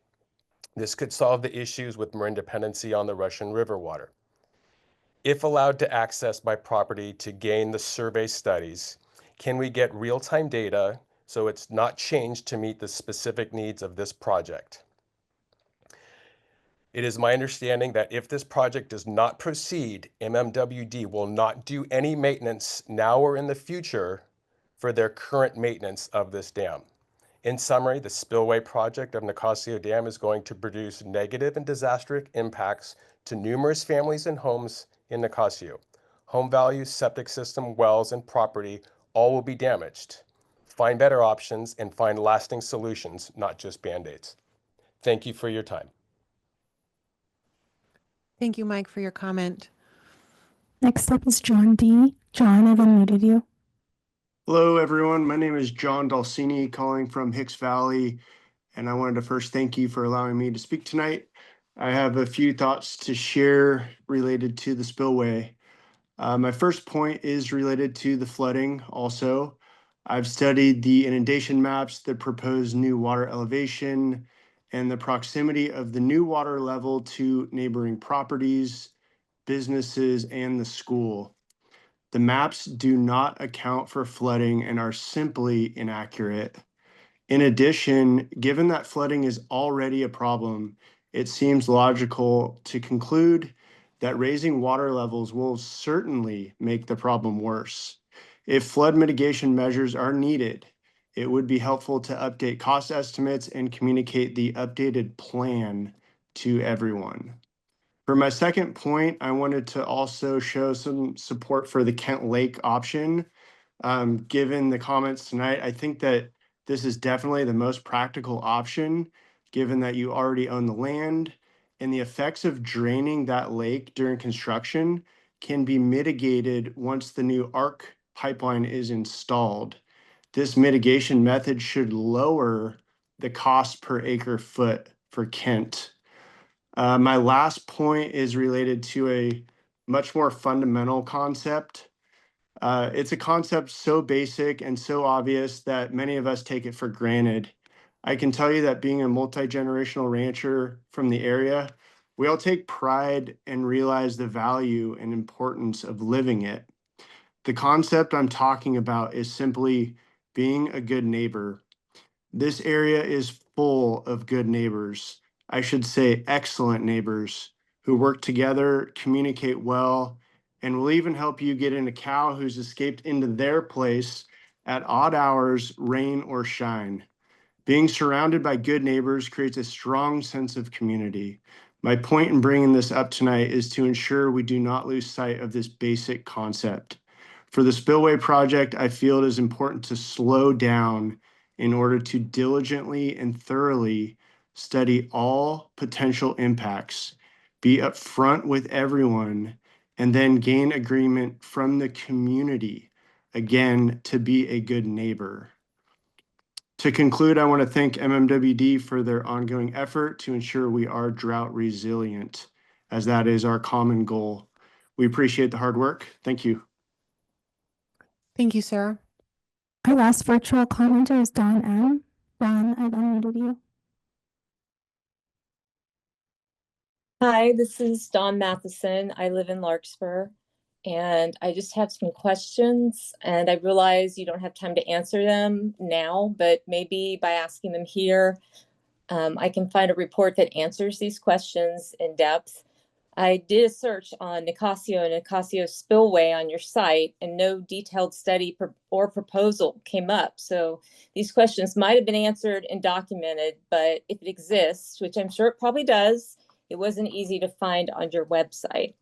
Speaker 20: This could solve the issues with Marin dependency on the Russian River water. If allowed to access my property to gain the survey studies, can we get real-time data so it's not changed to meet the specific needs of this project? It is my understanding that if this project does not proceed, MMWD will not do any maintenance now or in the future for their current maintenance of this dam. In summary, the spillway project of Nicasio Dam is going to produce negative and disastrous impacts to numerous families and homes in Nicasio. Home values, septic system, wells, and property all will be damaged. Find better options and find lasting solutions, not just Band-Aids. Thank you for your time.
Speaker 1: Thank you, Mike, for your comment.
Speaker 3: Next up is John D. John, I've unmuted you.
Speaker 21: Hello, everyone. My name is John Dalcini, calling from Hicks Valley, and I wanted to first thank you for allowing me to speak tonight. I have a few thoughts to share related to the spillway. My first point is related to the flooding also. I've studied the inundation maps, the proposed new water elevation, and the proximity of the new water level to neighboring properties, businesses, and the school. The maps do not account for flooding and are simply inaccurate. In addition, given that flooding is already a problem, it seems logical to conclude that raising water levels will certainly make the problem worse. If flood mitigation measures are needed, it would be helpful to update cost estimates and communicate the updated plan to everyone. For my second point, I wanted to also show some support for the Kent Lake option. Given the comments tonight, I think that this is definitely the most practical option, given that you already own the land, and the effects of draining that lake during construction can be mitigated once the new ARC pipeline is installed. This mitigation method should lower the cost per acre foot for Kent. My last point is related to a much more fundamental concept. It's a concept so basic and so obvious that many of us take it for granted. I can tell you that being a multi-generational rancher from the area, we all take pride and realize the value and importance of living it. The concept I'm talking about is simply being a good neighbor. This area is full of good neighbors. I should say excellent neighbors who work together, communicate well, and will even help you get in a cow who's escaped into their place at odd hours, rain or shine. Being surrounded by good neighbors creates a strong sense of community. My point in bringing this up tonight is to ensure we do not lose sight of this basic concept. For the Spillway project, I feel it is important to slow down in order to diligently and thoroughly study all potential impacts, be upfront with everyone, and then gain agreement from the community, again, to be a good neighbor. To conclude, I want to thank MMWD for their ongoing effort to ensure we are drought resilient, as that is our common goal. We appreciate the hard work. Thank you.
Speaker 1: Thank you, Sarah.
Speaker 3: Our last virtual commenter is Don M. Don, I've unmuted you.
Speaker 2: Hi, this is Dawn Matheson. I live in Larkspur, and I just have some questions, and I realize you don't have time to answer them now, but maybe by asking them here, I can find a report that answers these questions in depth. I did a search on Nicasio and Nicasio Spillway on your site, and no detailed study or proposal came up. So these questions might have been answered and documented, but if it exists, which I'm sure it probably does, it wasn't easy to find on your website.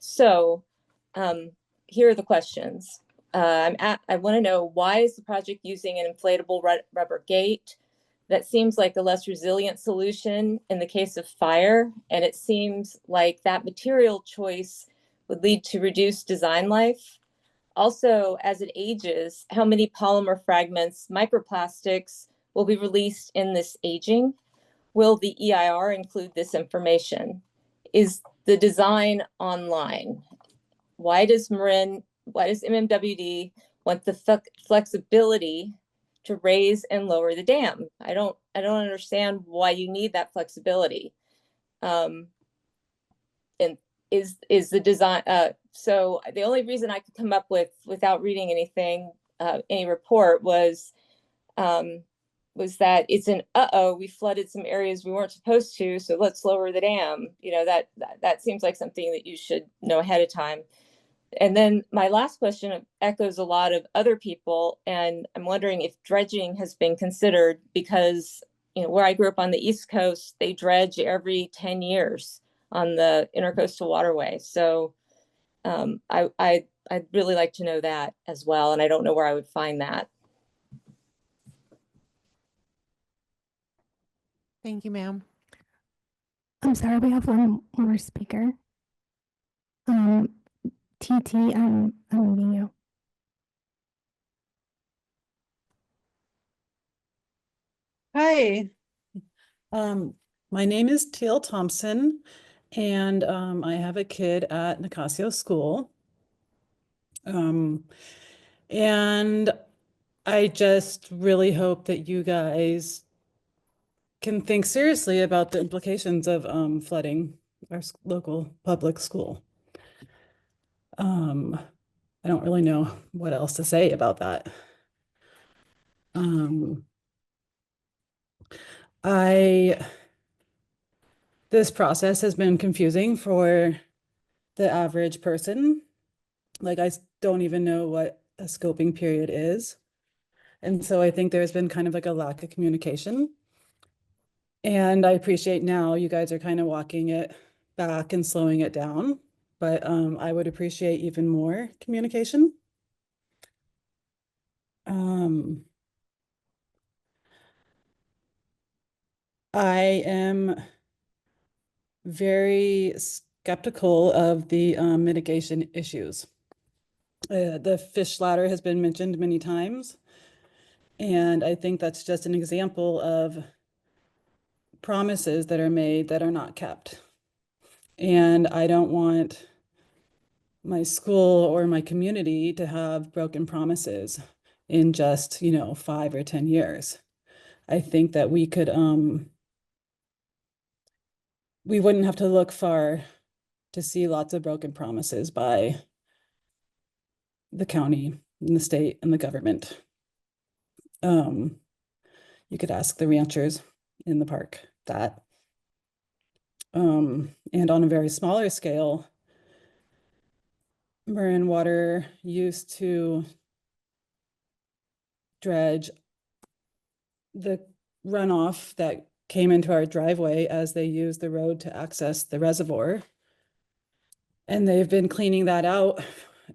Speaker 2: So here are the questions. I want to know, why is the project using an inflatable rubber gate? That seems like a less resilient solution in the case of fire, and it seems like that material choice would lead to reduced design life. Also, as it ages, how many polymer fragments, microplastics, will be released in this aging? Will the EIR include this information? Is the design online? Why does MMWD want the flexibility to raise and lower the dam? I don't understand why you need that flexibility. And is the design, so the only reason I could come up with, without reading anything, any report, was that it's an, we flooded some areas we weren't supposed to, so let's lower the dam. You know, that seems like something that you should know ahead of time. And then my last question echoes a lot of other people, and I'm wondering if dredging has been considered, because, you know, where I grew up on the East Coast, they dredge every 10 years on the intercoastal waterway. So I'd really like to know that as well, and I don't know where I would find that.
Speaker 1: Thank you, ma'am.
Speaker 3: I'm sorry, we have one more speaker. TT, I'm meeting you.
Speaker 22: Hi, my name is Teal Thompson, and I have a kid at Nicasio School. And I just really hope that you guys can think seriously about the implications of flooding our local public school. I don't really know what else to say about that. This process has been confusing for the average person. Like, I don't even know what a scoping period is. And so I think there's been kind of like a lack of communication. And I appreciate now you guys are kind of walking it back and slowing it down, but I would appreciate even more communication. I am very skeptical of the mitigation issues. The fish ladder has been mentioned many times, and I think that's just an example of promises that are made that are not kept. And I don't want my school or my community to have broken promises in just, 5 or 10 years. I think that we could, we wouldn't have to look far to see lots of broken promises by the county and the state and the government. You could ask the ranchers in the park that. And on a very smaller scale, Marin Water used to dredge the runoff that came into our driveway as they used the road to access the reservoir. And they've been cleaning that out,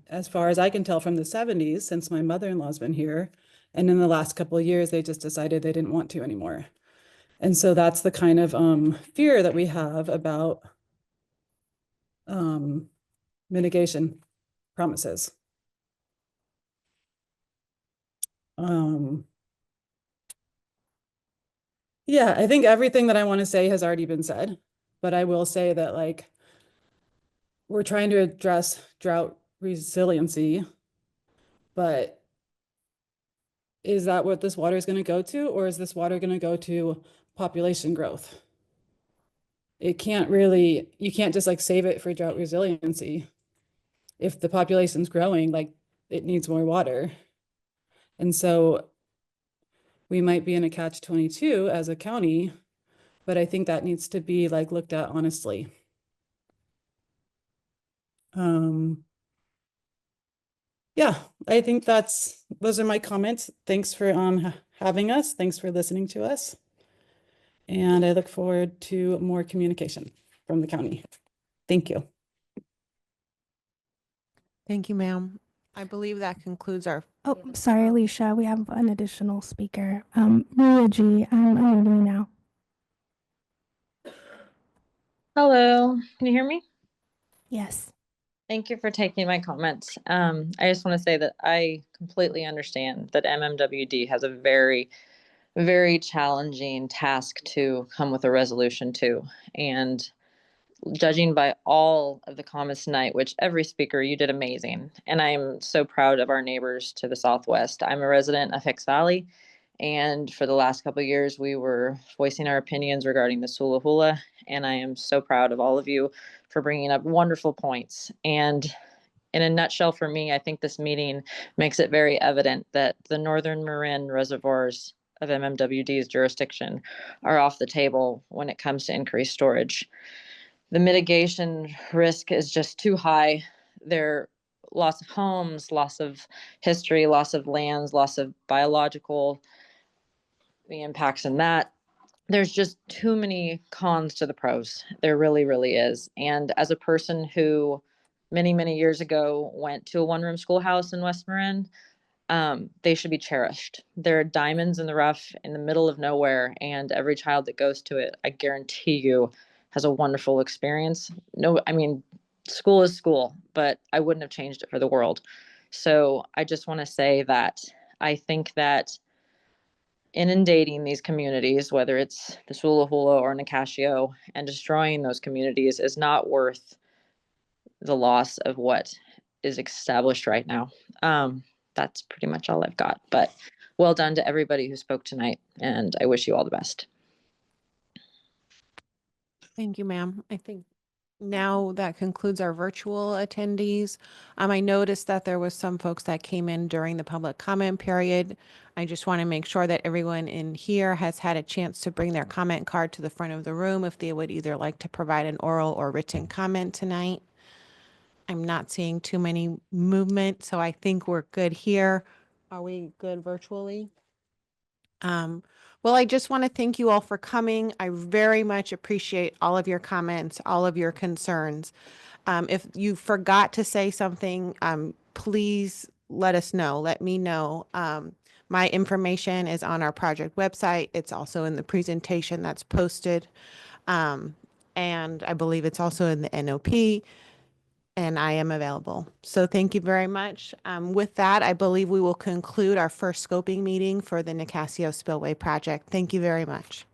Speaker 22: as far as I can tell, from the 70s, since my mother-in-law's been here. And in the last couple of years, they just decided they didn't want to anymore. And so that's the kind of fear that we have about mitigation promises. Yeah, I think everything that I want to say has already been said, but I will say that, like, we're trying to address drought resiliency, but is that what this water is going to go to, or is this water going to go to population growth? It can't really, you can't just like save it for drought resiliency. If the population's growing, like, it needs more water. And so we might be in a catch-22 as a county, but I think that needs to be like looked at honestly. Yeah, I think those are my comments. Thanks for having us. Thanks for listening to us. And I look forward to more communication from the county. Thank you.
Speaker 1: Thank you, ma'am. I believe that concludes our.
Speaker 3: Oh, sorry, Alicia. We have an additional speaker. Maria G. I'm unmuting now.
Speaker 4: Hello, can you hear me?
Speaker 3: Yes.
Speaker 4: Thank you for taking my comments. I just want to say that I completely understand that MMWD has a very, very challenging task to come with a resolution to. And judging by all of the comments tonight, which every speaker, you did amazing. And I'm so proud of our neighbors to the southwest. I'm a resident of Hicks Valley. And for the last couple of years, we were voicing our opinions regarding the Sula Hula. And I am so proud of all of you for bringing up wonderful points. And in a nutshell, for me, I think this meeting makes it very evident that the Northern Marin reservoirs of MMWD's jurisdiction are off the table when it comes to increased storage. The mitigation risk is just too high. There loss of homes, loss of history, loss of lands, loss of biological, the impacts in that. There's just too many cons to the pros. There really, really is. And as a person who many, many years ago went to a one-room schoolhouse in West Marin, they should be cherished. They're diamonds in the rough in the middle of nowhere, and every child that goes to it, I guarantee you, has a wonderful experience. No, I mean, school is school, but I wouldn't have changed it for the world. So I just want to say that I think that inundating these communities, whether it's the Sula Hula or Nicasio, and destroying those communities is not worth the loss of what is established right now. That's pretty much all I've got, but well done to everybody who spoke tonight, and I wish you all the best.
Speaker 1: Thank you, ma'am. I think now that concludes our virtual attendees. I noticed that there was some folks that came in during the public comment period. I just want to make sure that everyone in here has had a chance to bring their comment card to the front of the room if they would either like to provide an oral or written comment tonight. I'm not seeing too many movement, so I think we're good here. Are we good virtually? Well, I just want to thank you all for coming. I very much appreciate all of your comments, all of your concerns. If you forgot to say something, please let us know. Let me know. My information is on our project website. It's also in the presentation that's posted. And I believe it's also in the NOP, and I am available. So thank you very much. With that, I believe we will conclude our first scoping meeting for the Nicasio Spillway project. Thank you very much.